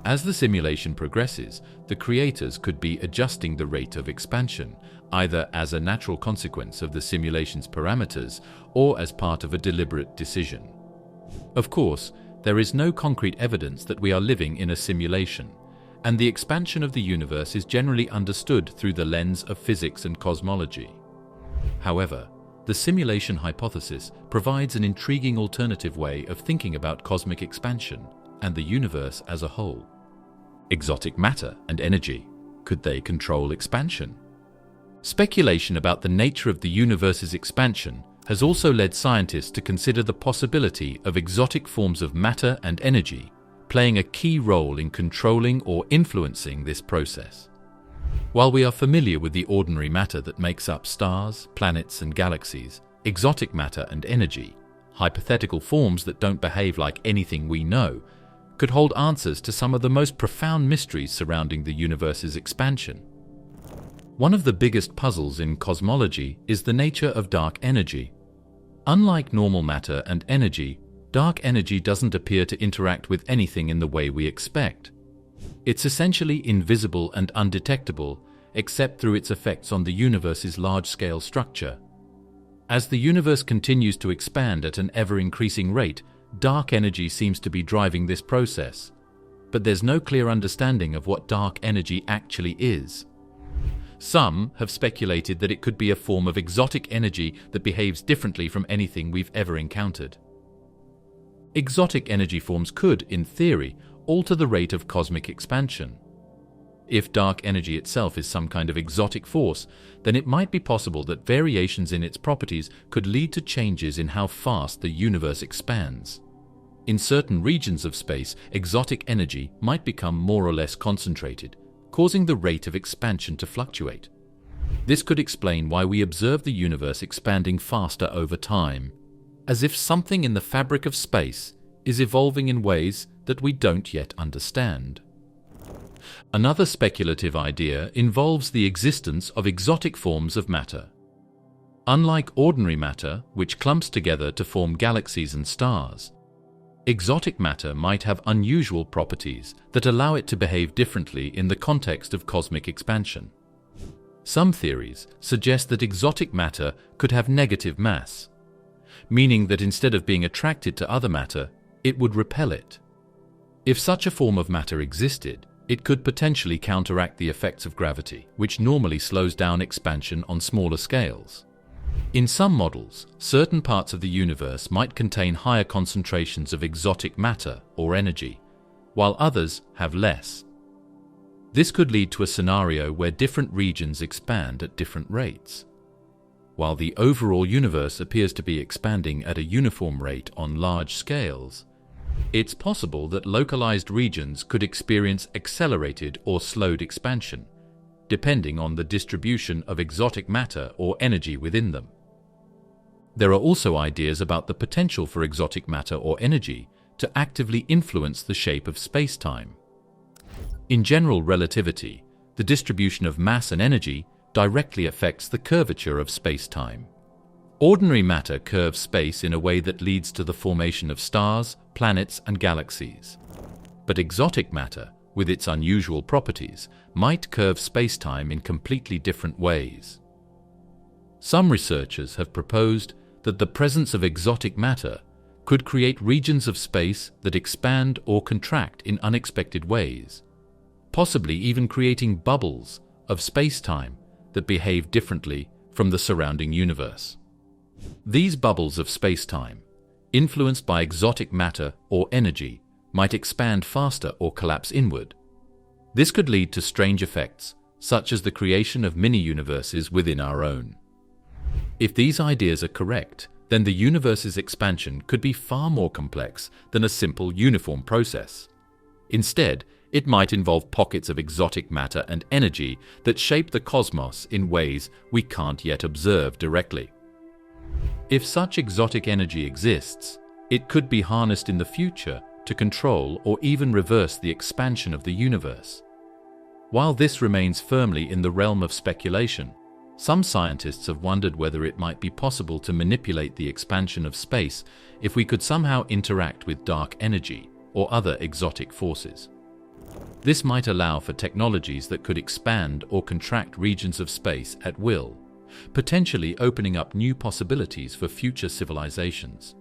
As the simulation progresses, the creators could be adjusting the rate of expansion, either as a natural consequence of the simulation's parameters or as part of a deliberate decision. Of course, there is no concrete evidence that we are living in a simulation, and the expansion of the universe is generally understood through the lens of physics and cosmology. However, the simulation hypothesis provides an intriguing alternative way of thinking about cosmic expansion and the universe as a whole. Exotic matter and energy, could they control expansion? Speculation about the nature of the universe's expansion has also led scientists to consider the possibility of exotic forms of matter and energy playing a key role in controlling or influencing this process. While we are familiar with the ordinary matter that makes up stars, planets, and galaxies, exotic matter and energy, hypothetical forms that don't behave like anything we know, could hold answers to some of the most profound mysteries surrounding the universe's expansion. One of the biggest puzzles in cosmology is the nature of dark energy. Unlike normal matter and energy, dark energy doesn't appear to interact with anything in the way we expect. It's essentially invisible and undetectable, except through its effects on the universe's large-scale structure. As the universe continues to expand at an ever-increasing rate, dark energy seems to be driving this process. But there's no clear understanding of what dark energy actually is. Some have speculated that it could be a form of exotic energy that behaves differently from anything we've ever encountered. Exotic energy forms could, in theory, alter the rate of cosmic expansion. If dark energy itself is some kind of exotic force, then it might be possible that variations in its properties could lead to changes in how fast the universe expands. In certain regions of space, exotic energy might become more or less concentrated, causing the rate of expansion to fluctuate. This could explain why we observe the universe expanding faster over time, as if something in the fabric of space is evolving in ways that we don't yet understand. Another speculative idea involves the existence of exotic forms of matter. Unlike ordinary matter, which clumps together to form galaxies and stars, exotic matter might have unusual properties that allow it to behave differently in the context of cosmic expansion. Some theories suggest that exotic matter could have negative mass, meaning that instead of being attracted to other matter, it would repel it. If such a form of matter existed, it could potentially counteract the effects of gravity, which normally slows down expansion on smaller scales. In some models, certain parts of the universe might contain higher concentrations of exotic matter or energy, while others have less. This could lead to a scenario where different regions expand at different rates. While the overall universe appears to be expanding at a uniform rate on large scales, it's possible that localized regions could experience accelerated or slowed expansion, depending on the distribution of exotic matter or energy within them. There are also ideas about the potential for exotic matter or energy to actively influence the shape of space-time. In general relativity, the distribution of mass and energy directly affects the curvature of space-time. Ordinary matter curves space in a way that leads to the formation of stars, planets, and galaxies. But exotic matter, with its unusual properties, might curve space-time in completely different ways. Some researchers have proposed that the presence of exotic matter could create regions of space that expand or contract in unexpected ways, possibly even creating bubbles of space-time that behave differently from the surrounding universe. These bubbles of space-time, influenced by exotic matter or energy, might expand faster or collapse inward. This could lead to strange effects, such as the creation of mini-universes within our own. If these ideas are correct, then the universe's expansion could be far more complex than a simple uniform process. Instead, it might involve pockets of exotic matter and energy that shape the cosmos in ways we can't yet observe directly. If such exotic energy exists, it could be harnessed in the future to control or even reverse the expansion of the universe. While this remains firmly in the realm of speculation, some scientists have wondered whether it might be possible to manipulate the expansion of space if we could somehow interact with dark energy or other exotic forces. This might allow for technologies that could expand or contract regions of space at will, potentially opening up new possibilities for future civilizations.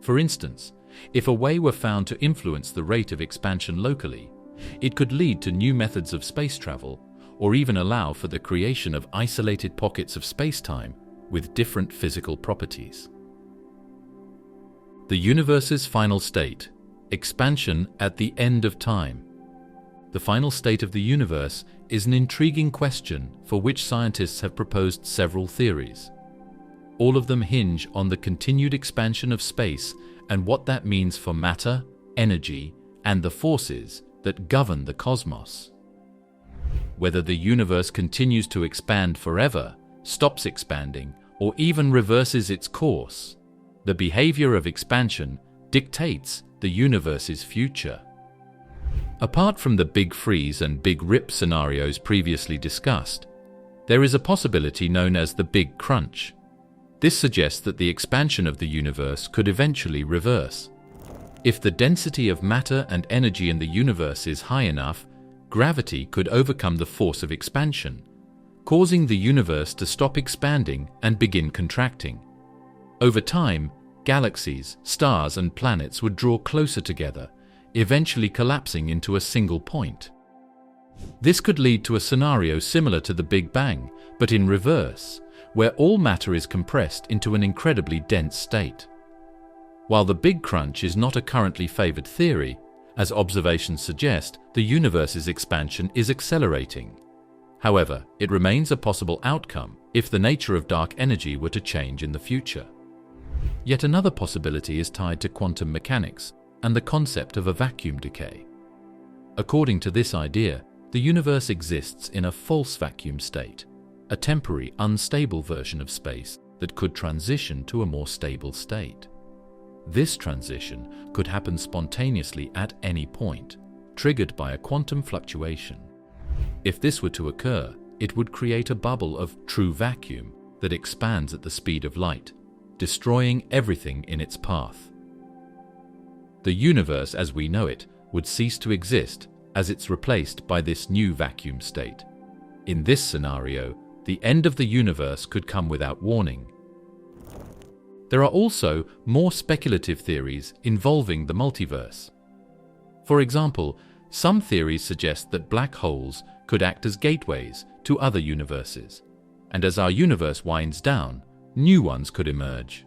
For instance, if a way were found to influence the rate of expansion locally, it could lead to new methods of space travel or even allow for the creation of isolated pockets of space-time with different physical properties. The universe's final state, expansion at the end of time. The final state of the universe is an intriguing question for which scientists have proposed several theories. All of them hinge on the continued expansion of space and what that means for matter, energy, and the forces that govern the cosmos. Whether the universe continues to expand forever, stops expanding, or even reverses its course, the behavior of expansion dictates the universe's future. Apart from the Big Freeze and Big Rip scenarios previously discussed, there is a possibility known as the Big Crunch. This suggests that the expansion of the universe could eventually reverse. If the density of matter and energy in the universe is high enough, gravity could overcome the force of expansion, causing the universe to stop expanding and begin contracting. Over time, galaxies, stars, and planets would draw closer together, eventually collapsing into a single point. This could lead to a scenario similar to the Big Bang, but in reverse, where all matter is compressed into an incredibly dense state. While the Big Crunch is not a currently favored theory, as observations suggest, the universe's expansion is accelerating. However, it remains a possible outcome if the nature of dark energy were to change in the future. Yet another possibility is tied to quantum mechanics and the concept of a vacuum decay. According to this idea, the universe exists in a false vacuum state, a temporary, unstable version of space that could transition to a more stable state. This transition could happen spontaneously at any point, triggered by a quantum fluctuation. If this were to occur, it would create a bubble of true vacuum that expands at the speed of light, destroying everything in its path. The universe as we know it would cease to exist as it's replaced by this new vacuum state. In this scenario, the end of the universe could come without warning. There are also more speculative theories involving the multiverse. For example, some theories suggest that black holes could act as gateways to other universes, and as our universe winds down, new ones could emerge.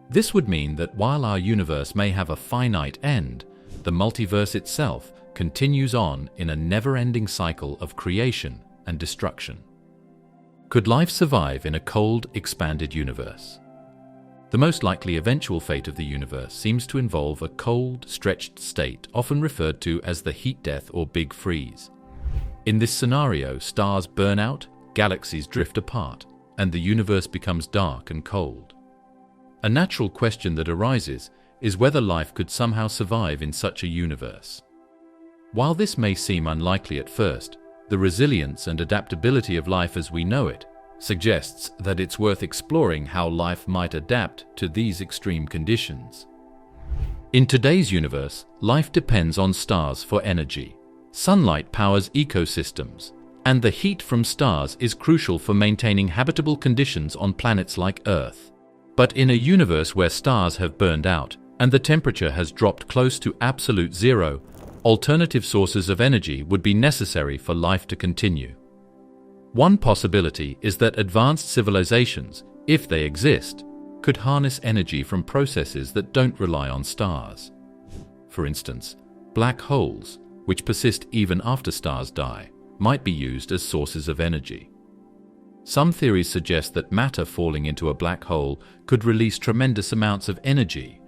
This would mean that while our universe may have a finite end, the multiverse itself continues on in a never-ending cycle of creation and destruction. Could life survive in a cold, expanded universe? The most likely eventual fate of the universe seems to involve a cold, stretched state, often referred to as the heat death or Big Freeze. In this scenario, stars burn out, galaxies drift apart, and the universe becomes dark and cold. A natural question that arises is whether life could somehow survive in such a universe. While this may seem unlikely at first, the resilience and adaptability of life as we know it suggests that it's worth exploring how life might adapt to these extreme conditions. In today's universe, life depends on stars for energy. Sunlight powers ecosystems, and the heat from stars is crucial for maintaining habitable conditions on planets like Earth. But in a universe where stars have burned out and the temperature has dropped close to absolute zero, alternative sources of energy would be necessary for life to continue. One possibility is that advanced civilizations, if they exist, could harness energy from processes that don't rely on stars. For instance, black holes, which persist even after stars die, might be used as sources of energy. Some theories suggest that matter falling into a black hole could release tremendous amounts of energy,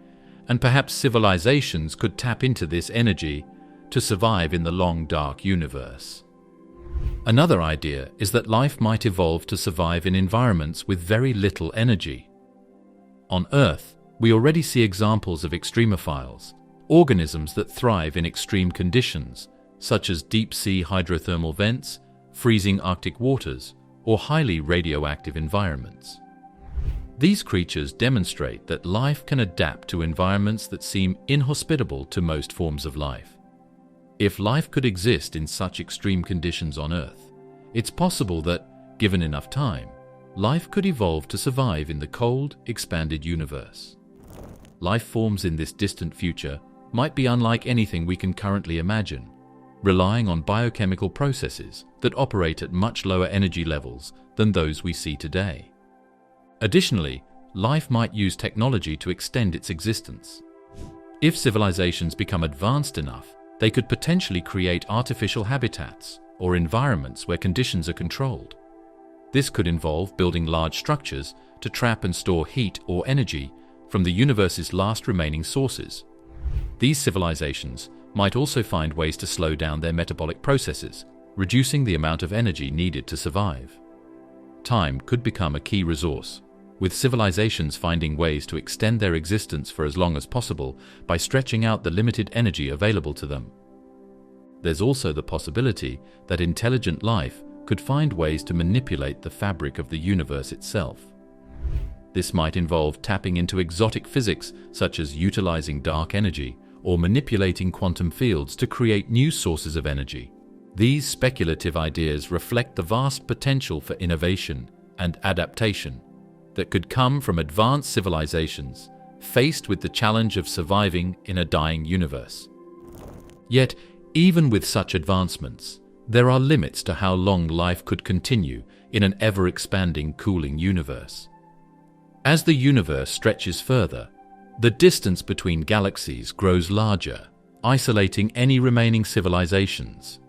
and perhaps civilizations could tap into this energy to survive in the long, dark universe. Another idea is that life might evolve to survive in environments with very little energy. On Earth, we already see examples of extremophiles, organisms that thrive in extreme conditions, such as deep-sea hydrothermal vents, freezing Arctic waters, or highly radioactive environments. These creatures demonstrate that life can adapt to environments that seem inhospitable to most forms of life. If life could exist in such extreme conditions on Earth, it's possible that, given enough time, life could evolve to survive in the cold, expanded universe. Life forms in this distant future might be unlike anything we can currently imagine, relying on biochemical processes that operate at much lower energy levels than those we see today. Additionally, life might use technology to extend its existence. If civilizations become advanced enough, they could potentially create artificial habitats or environments where conditions are controlled. This could involve building large structures to trap and store heat or energy from the universe's last remaining sources. These civilizations might also find ways to slow down their metabolic processes, reducing the amount of energy needed to survive. Time could become a key resource, with civilizations finding ways to extend their existence for as long as possible by stretching out the limited energy available to them. There's also the possibility that intelligent life could find ways to manipulate the fabric of the universe itself. This might involve tapping into exotic physics, such as utilizing dark energy or manipulating quantum fields to create new sources of energy. These speculative ideas reflect the vast potential for innovation and adaptation that could come from advanced civilizations faced with the challenge of surviving in a dying universe. Yet, even with such advancements, there are limits to how long life could continue in an ever-expanding cooling universe. As the universe stretches further, the distance between galaxies grows larger, isolating any remaining civilizations.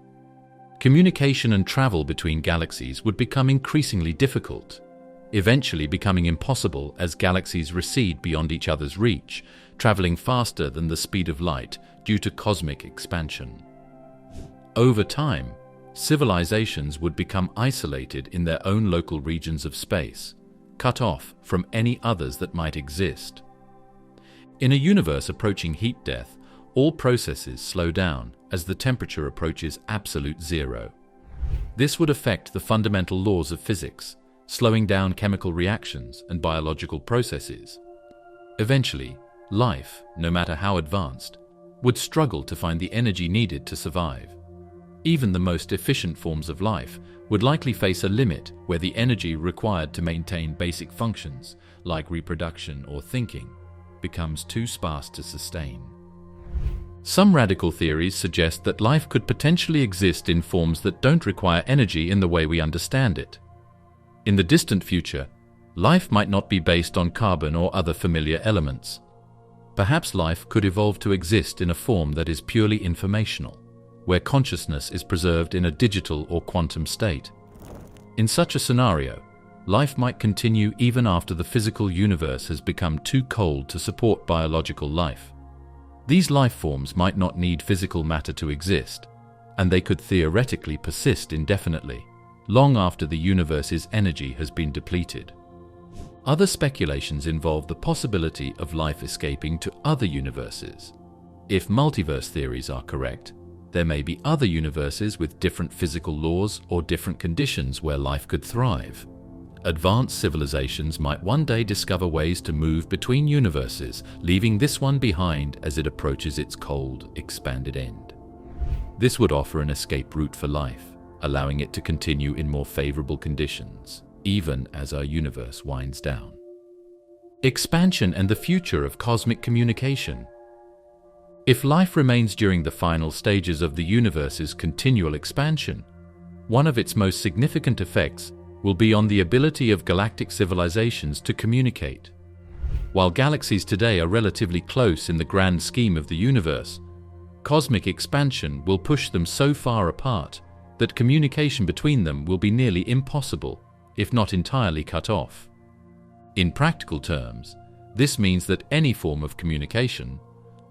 Communication and travel between galaxies would become increasingly difficult, eventually becoming impossible as galaxies recede beyond each other's reach, traveling faster than the speed of light due to cosmic expansion. Over time, civilizations would become isolated in their own local regions of space, cut off from any others that might exist. In a universe approaching heat death, all processes slow down as the temperature approaches absolute zero. This would affect the fundamental laws of physics, slowing down chemical reactions and biological processes. Eventually, life, no matter how advanced, would struggle to find the energy needed to survive. Even the most efficient forms of life would likely face a limit where the energy required to maintain basic functions, like reproduction or thinking, becomes too sparse to sustain. Some radical theories suggest that life could potentially exist in forms that don't require energy in the way we understand it. In the distant future, life might not be based on carbon or other familiar elements. Perhaps life could evolve to exist in a form that is purely informational, where consciousness is preserved in a digital or quantum state. In such a scenario, life might continue even after the physical universe has become too cold to support biological life. These life forms might not need physical matter to exist, and they could theoretically persist indefinitely, long after the universe's energy has been depleted. Other speculations involve the possibility of life escaping to other universes. If multiverse theories are correct, there may be other universes with different physical laws or different conditions where life could thrive. Advanced civilizations might one day discover ways to move between universes, leaving this one behind as it approaches its cold, expanded end. This would offer an escape route for life, allowing it to continue in more favorable conditions, even as our universe winds down. Expansion and the future of cosmic communication. If life remains during the final stages of the universe's continual expansion, one of its most significant effects will be on the ability of galactic civilizations to communicate. While galaxies today are relatively close in the grand scheme of the universe, cosmic expansion will push them so far apart that communication between them will be nearly impossible, if not entirely cut off. In practical terms, this means that any form of communication,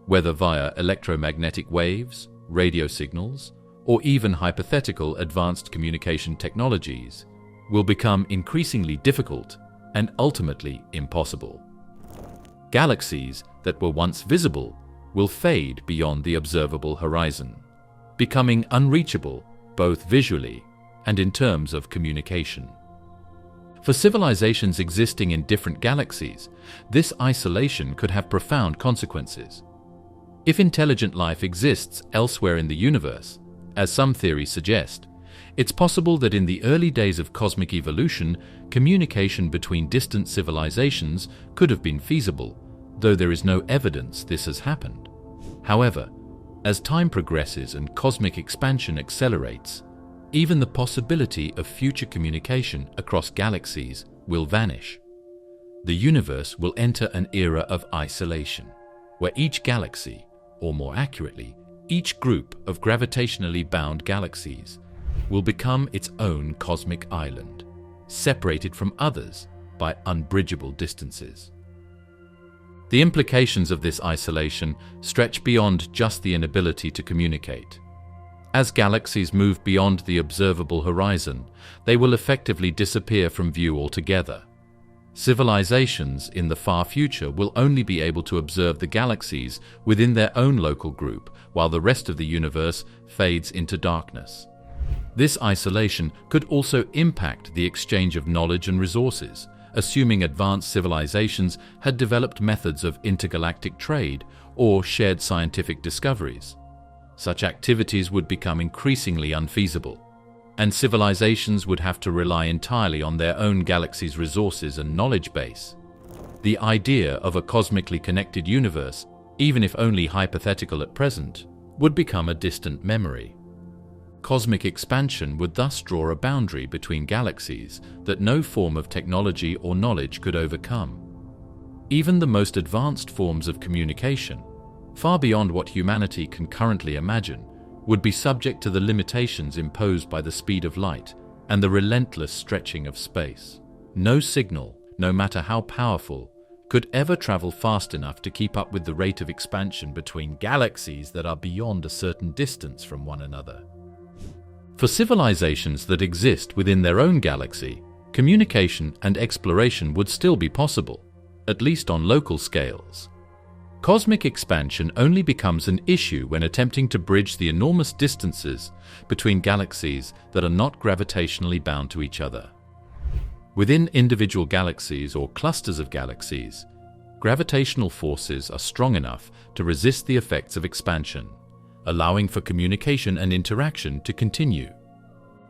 whether via electromagnetic waves, radio signals, or even hypothetical advanced communication technologies, will become increasingly difficult and ultimately impossible. Galaxies that were once visible will fade beyond the observable horizon, becoming unreachable both visually and in terms of communication. For civilizations existing in different galaxies, this isolation could have profound consequences. If intelligent life exists elsewhere in the universe, as some theories suggest, it's possible that in the early days of cosmic evolution, communication between distant civilizations could have been feasible, though there is no evidence this has happened. However, as time progresses and cosmic expansion accelerates, even the possibility of future communication across galaxies will vanish. The universe will enter an era of isolation, where each galaxy, or more accurately, each group of gravitationally bound galaxies, will become its own cosmic island, separated from others by unbridgeable distances. The implications of this isolation stretch beyond just the inability to communicate. As galaxies move beyond the observable horizon, they will effectively disappear from view altogether. Civilizations in the far future will only be able to observe the galaxies within their own local group, while the rest of the universe fades into darkness. This isolation could also impact the exchange of knowledge and resources, assuming advanced civilizations had developed methods of intergalactic trade or shared scientific discoveries. Such activities would become increasingly unfeasible, and civilizations would have to rely entirely on their own galaxy's resources and knowledge base. The idea of a cosmically connected universe, even if only hypothetical at present, would become a distant memory. Cosmic expansion would thus draw a boundary between galaxies that no form of technology or knowledge could overcome. Even the most advanced forms of communication, far beyond what humanity can currently imagine, would be subject to the limitations imposed by the speed of light and the relentless stretching of space. No signal, no matter how powerful, could ever travel fast enough to keep up with the rate of expansion between galaxies that are beyond a certain distance from one another. For civilizations that exist within their own galaxy, communication and exploration would still be possible, at least on local scales. Cosmic expansion only becomes an issue when attempting to bridge the enormous distances between galaxies that are not gravitationally bound to each other. Within individual galaxies or clusters of galaxies, gravitational forces are strong enough to resist the effects of expansion, allowing for communication and interaction to continue.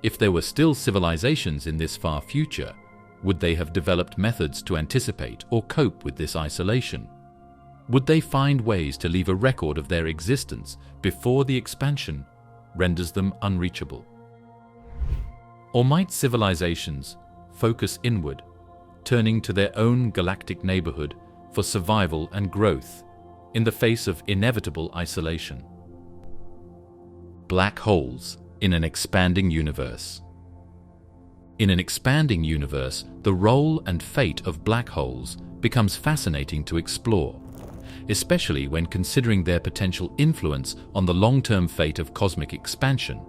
If there were still civilizations in this far future, would they have developed methods to anticipate or cope with this isolation? Would they find ways to leave a record of their existence before the expansion renders them unreachable? Or might civilizations focus inward, turning to their own galactic neighborhood for survival and growth in the face of inevitable isolation? Black holes in an expanding universe. In an expanding universe, the role and fate of black holes becomes fascinating to explore, especially when considering their potential influence on the long-term fate of cosmic expansion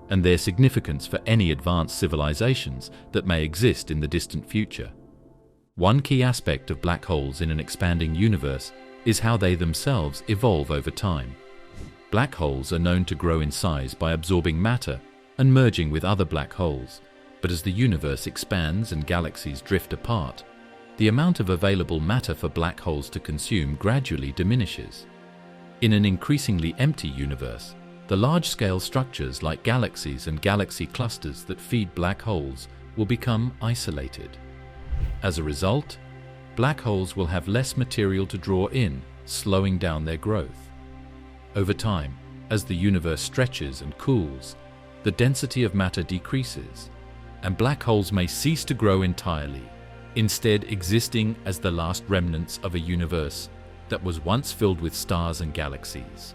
and their significance for any advanced civilizations that may exist in the distant future. One key aspect of black holes in an expanding universe is how they themselves evolve over time. Black holes are known to grow in size by absorbing matter and merging with other black holes, but as the universe expands and galaxies drift apart, the amount of available matter for black holes to consume gradually diminishes. In an increasingly empty universe, the large-scale structures like galaxies and galaxy clusters that feed black holes will become isolated. As a result, black holes will have less material to draw in, slowing down their growth. Over time, as the universe stretches and cools, the density of matter decreases, and black holes may cease to grow entirely, instead existing as the last remnants of a universe that was once filled with stars and galaxies.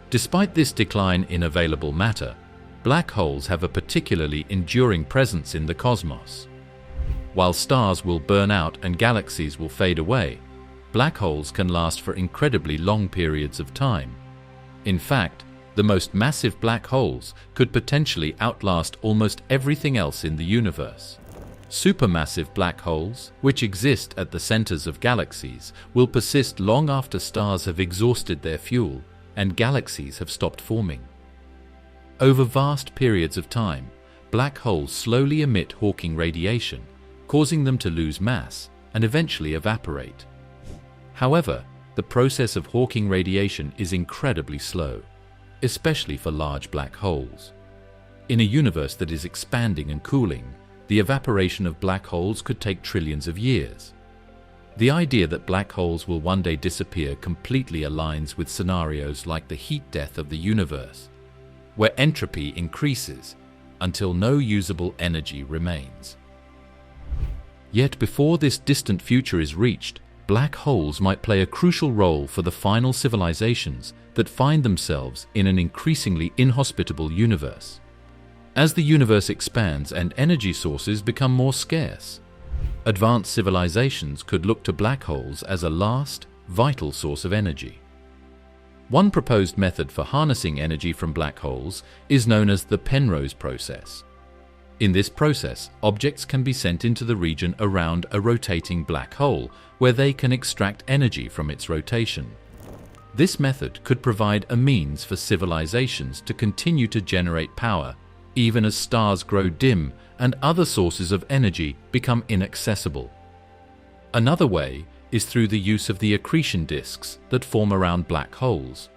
Despite this decline in available matter, black holes have a particularly enduring presence in the cosmos. While stars will burn out and galaxies will fade away, black holes can last for incredibly long periods of time. In fact, the most massive black holes could potentially outlast almost everything else in the universe. Supermassive black holes, which exist at the centers of galaxies, will persist long after stars have exhausted their fuel and galaxies have stopped forming. Over vast periods of time, black holes slowly emit Hawking radiation, causing them to lose mass and eventually evaporate. However, the process of Hawking radiation is incredibly slow, especially for large black holes. In a universe that is expanding and cooling, the evaporation of black holes could take trillions of years. The idea that black holes will one day disappear completely aligns with scenarios like the heat death of the universe, where entropy increases until no usable energy remains. Yet before this distant future is reached, black holes might play a crucial role for the final civilizations that find themselves in an increasingly inhospitable universe. As the universe expands and energy sources become more scarce, advanced civilizations could look to black holes as a last, vital source of energy. One proposed method for harnessing energy from black holes is known as the Penrose process. In this process, objects can be sent into the region around a rotating black hole, where they can extract energy from its rotation. This method could provide a means for civilizations to continue to generate power, even as stars grow dim and other sources of energy become inaccessible. Another way is through the use of the accretion disks that form around black holes.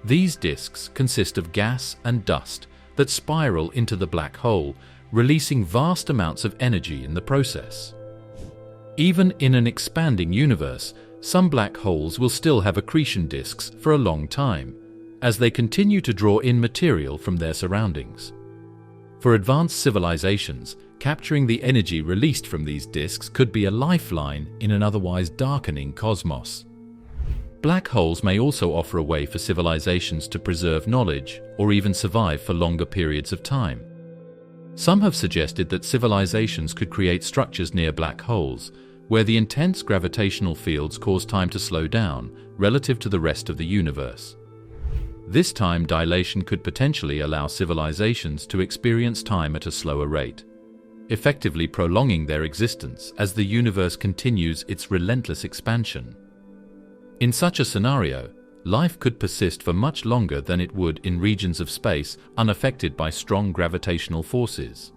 These disks consist of gas and dust that spiral into the black hole, releasing vast amounts of energy in the process. Even in an expanding universe, some black holes will still have accretion disks for a long time, as they continue to draw in material from their surroundings. For advanced civilizations, capturing the energy released from these disks could be a lifeline in an otherwise darkening cosmos. Black holes may also offer a way for civilizations to preserve knowledge or even survive for longer periods of time. Some have suggested that civilizations could create structures near black holes, where the intense gravitational fields cause time to slow down relative to the rest of the universe. This time dilation could potentially allow civilizations to experience time at a slower rate, effectively prolonging their existence as the universe continues its relentless expansion. In such a scenario, life could persist for much longer than it would in regions of space unaffected by strong gravitational forces.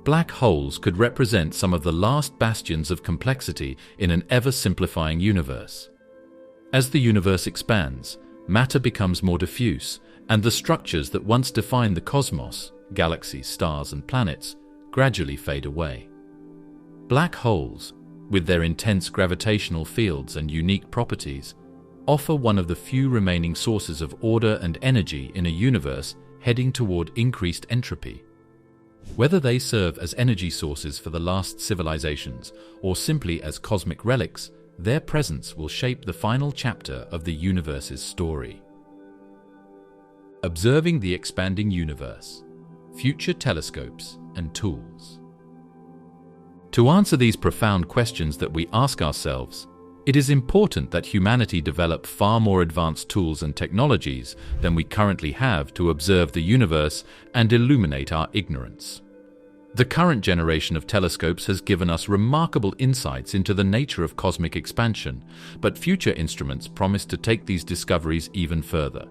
Black holes could represent some of the last bastions of complexity in an ever-simplifying universe. As the universe expands, matter becomes more diffuse, and the structures that once defined the cosmos, galaxies, stars, and planets, gradually fade away. Black holes, with their intense gravitational fields and unique properties, offer one of the few remaining sources of order and energy in a universe heading toward increased entropy. Whether they serve as energy sources for the last civilizations or simply as cosmic relics, their presence will shape the final chapter of the universe's story. Observing the expanding universe, future telescopes and tools. To answer these profound questions that we ask ourselves, it is important that humanity develop far more advanced tools and technologies than we currently have to observe the universe and illuminate our ignorance. The current generation of telescopes has given us remarkable insights into the nature of cosmic expansion, but future instruments promise to take these discoveries even further.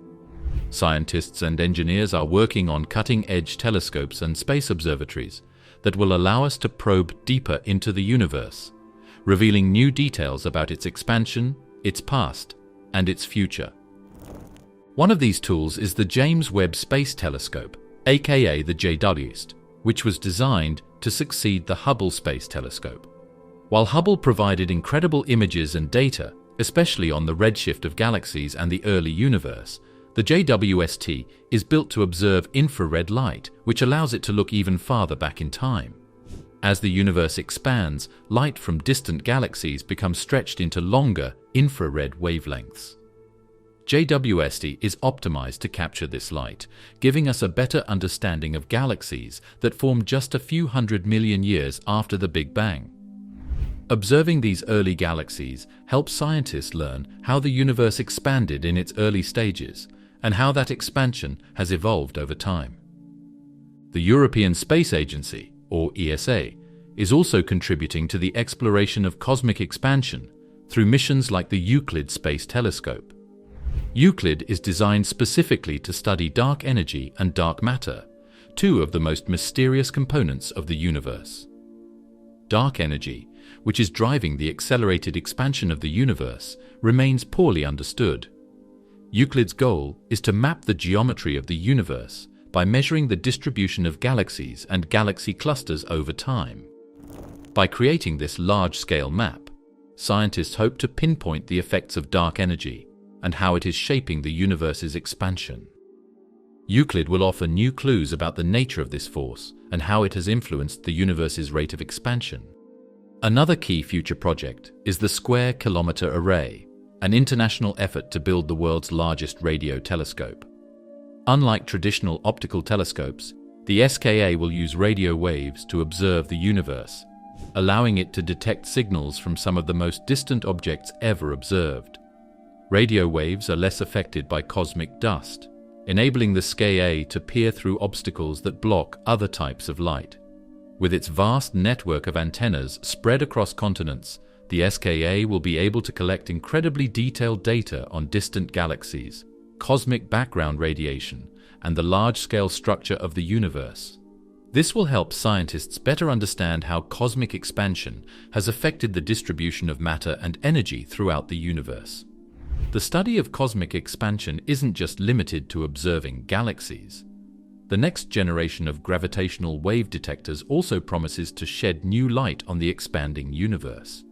Scientists and engineers are working on cutting-edge telescopes and space observatories that will allow us to probe deeper into the universe, revealing new details about its expansion, its past, and its future. One of these tools is the James Webb Space Telescope, aka the JWST, which was designed to succeed the Hubble Space Telescope. While Hubble provided incredible images and data, especially on the redshift of galaxies and the early universe, the JWST is built to observe infrared light, which allows it to look even farther back in time. As the universe expands, light from distant galaxies becomes stretched into longer, infrared wavelengths. JWST is optimized to capture this light, giving us a better understanding of galaxies that formed just a few 100 million years after the Big Bang. Observing these early galaxies helps scientists learn how the universe expanded in its early stages and how that expansion has evolved over time. The European Space Agency, or ESA, is also contributing to the exploration of cosmic expansion through missions like the Euclid Space Telescope. Euclid is designed specifically to study dark energy and dark matter, two of the most mysterious components of the universe. Dark energy, which is driving the accelerated expansion of the universe, remains poorly understood. Euclid's goal is to map the geometry of the universe by measuring the distribution of galaxies and galaxy clusters over time. By creating this large-scale map, scientists hope to pinpoint the effects of dark energy and how it is shaping the universe's expansion. Euclid will offer new clues about the nature of this force and how it has influenced the universe's rate of expansion. Another key future project is the Square Kilometre Array, an international effort to build the world's largest radio telescope. Unlike traditional optical telescopes, the SKA will use radio waves to observe the universe, allowing it to detect signals from some of the most distant objects ever observed. Radio waves are less affected by cosmic dust, enabling the SKA to peer through obstacles that block other types of light. With its vast network of antennas spread across continents, the SKA will be able to collect incredibly detailed data on distant galaxies, cosmic background radiation, and the large-scale structure of the universe. This will help scientists better understand how cosmic expansion has affected the distribution of matter and energy throughout the universe. The study of cosmic expansion isn't just limited to observing galaxies. The next generation of gravitational wave detectors also promises to shed new light on the expanding universe.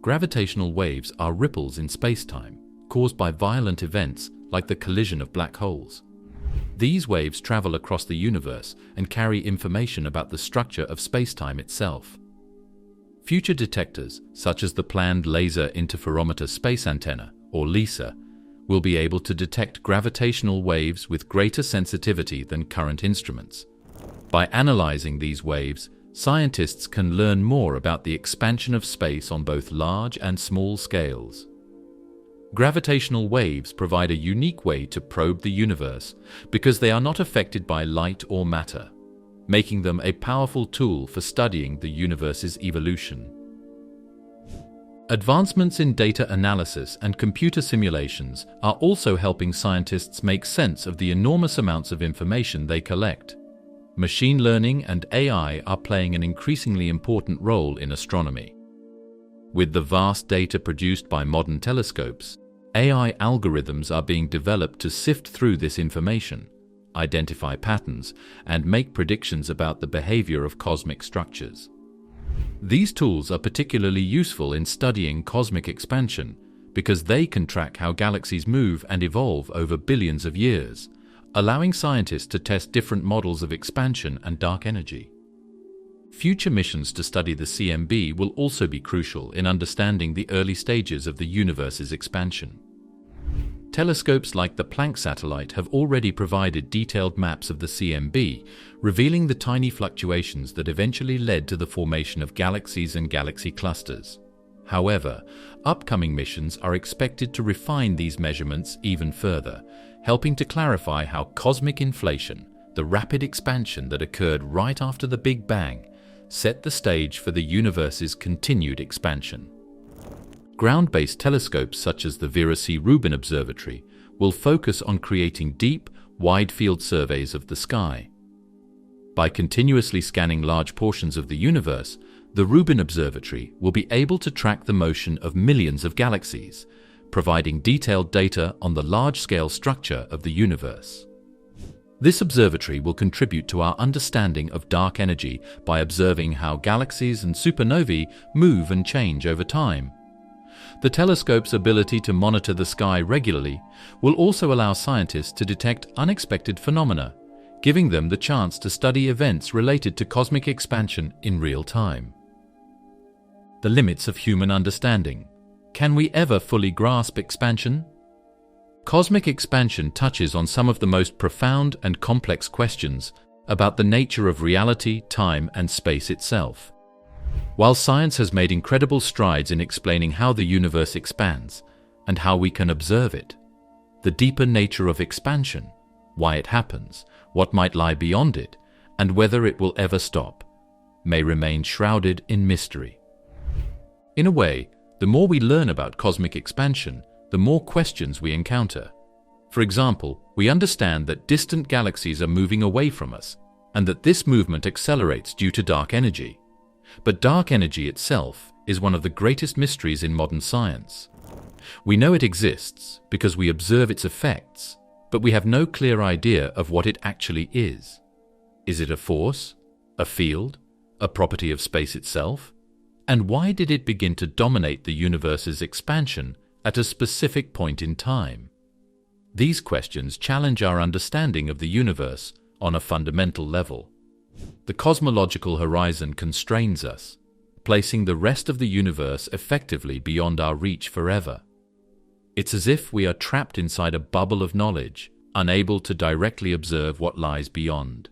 Gravitational waves are ripples in space-time, caused by violent events like the collision of black holes. These waves travel across the universe and carry information about the structure of space-time itself. Future detectors, such as the planned Laser Interferometer Space Antenna, or LISA, will be able to detect gravitational waves with greater sensitivity than current instruments. By analyzing these waves, scientists can learn more about the expansion of space on both large and small scales. Gravitational waves provide a unique way to probe the universe because they are not affected by light or matter, making them a powerful tool for studying the universe's evolution. Advancements in data analysis and computer simulations are also helping scientists make sense of the enormous amounts of information they collect. Machine learning and AI are playing an increasingly important role in astronomy. With the vast data produced by modern telescopes, AI algorithms are being developed to sift through this information, identify patterns, and make predictions about the behavior of cosmic structures. These tools are particularly useful in studying cosmic expansion because they can track how galaxies move and evolve over billions of years, allowing scientists to test different models of expansion and dark energy. Future missions to study the CMB will also be crucial in understanding the early stages of the universe's expansion. Telescopes like the Planck satellite have already provided detailed maps of the CMB, revealing the tiny fluctuations that eventually led to the formation of galaxies and galaxy clusters. However, upcoming missions are expected to refine these measurements even further, helping to clarify how cosmic inflation, the rapid expansion that occurred right after the Big Bang, set the stage for the universe's continued expansion. Ground-based telescopes such as the Vera C. Rubin Observatory will focus on creating deep, wide-field surveys of the sky. By continuously scanning large portions of the universe, the Rubin Observatory will be able to track the motion of millions of galaxies, providing detailed data on the large-scale structure of the universe. This observatory will contribute to our understanding of dark energy by observing how galaxies and supernovae move and change over time. The telescope's ability to monitor the sky regularly will also allow scientists to detect unexpected phenomena, giving them the chance to study events related to cosmic expansion in real time. The limits of human understanding. Can we ever fully grasp expansion? Cosmic expansion touches on some of the most profound and complex questions about the nature of reality, time, and space itself. While science has made incredible strides in explaining how the universe expands and how we can observe it, the deeper nature of expansion, why it happens, what might lie beyond it, and whether it will ever stop, may remain shrouded in mystery. In a way, the more we learn about cosmic expansion, the more questions we encounter. For example, we understand that distant galaxies are moving away from us, and that this movement accelerates due to dark energy. But dark energy itself is one of the greatest mysteries in modern science. We know it exists because we observe its effects, but we have no clear idea of what it actually is. Is it a force, a field, a property of space itself? And why did it begin to dominate the universe's expansion at a specific point in time? These questions challenge our understanding of the universe on a fundamental level. The cosmological horizon constrains us, placing the rest of the universe effectively beyond our reach forever. It's as if we are trapped inside a bubble of knowledge, unable to directly observe what lies beyond.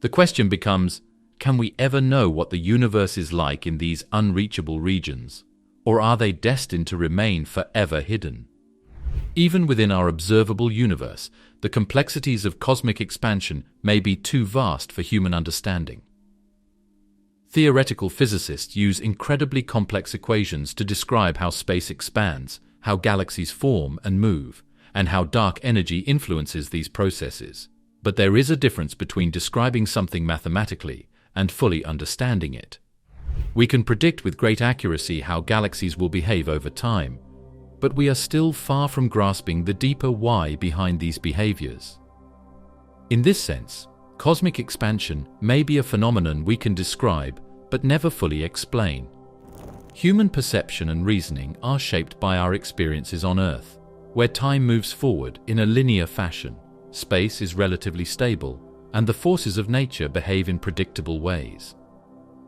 The question becomes, can we ever know what the universe is like in these unreachable regions, or are they destined to remain forever hidden? Even within our observable universe, the complexities of cosmic expansion may be too vast for human understanding. Theoretical physicists use incredibly complex equations to describe how space expands, how galaxies form and move, and how dark energy influences these processes. But there is a difference between describing something mathematically and fully understanding it. We can predict with great accuracy how galaxies will behave over time, but we are still far from grasping the deeper why behind these behaviors. In this sense, cosmic expansion may be a phenomenon we can describe but never fully explain. Human perception and reasoning are shaped by our experiences on Earth, where time moves forward in a linear fashion, space is relatively stable, and the forces of nature behave in predictable ways.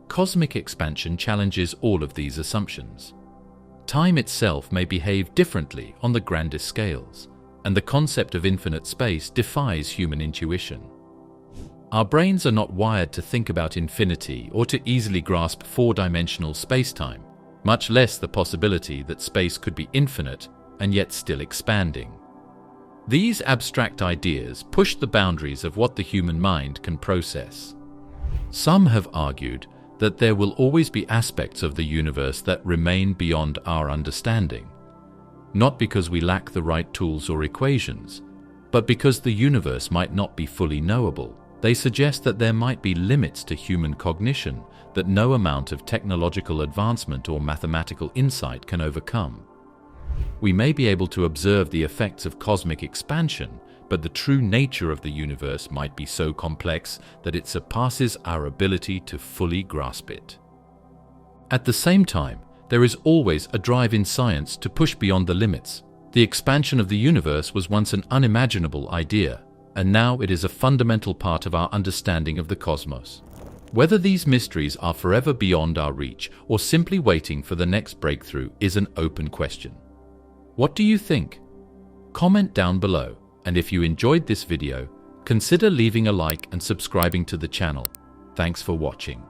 Cosmic expansion challenges all of these assumptions. Time itself may behave differently on the grandest scales, and the concept of infinite space defies human intuition. Our brains are not wired to think about infinity or to easily grasp four-dimensional space-time, much less the possibility that space could be infinite and yet still expanding. These abstract ideas push the boundaries of what the human mind can process. Some have argued that there will always be aspects of the universe that remain beyond our understanding, not because we lack the right tools or equations, but because the universe might not be fully knowable. They suggest that there might be limits to human cognition that no amount of technological advancement or mathematical insight can overcome. We may be able to observe the effects of cosmic expansion, but the true nature of the universe might be so complex that it surpasses our ability to fully grasp it. At the same time, there is always a drive in science to push beyond the limits. The expansion of the universe was once an unimaginable idea, and now it is a fundamental part of our understanding of the cosmos. Whether these mysteries are forever beyond our reach or simply waiting for the next breakthrough is an open question. What do you think? Comment down below, and if you enjoyed this video, consider leaving a like and subscribing to the channel. Thanks for watching.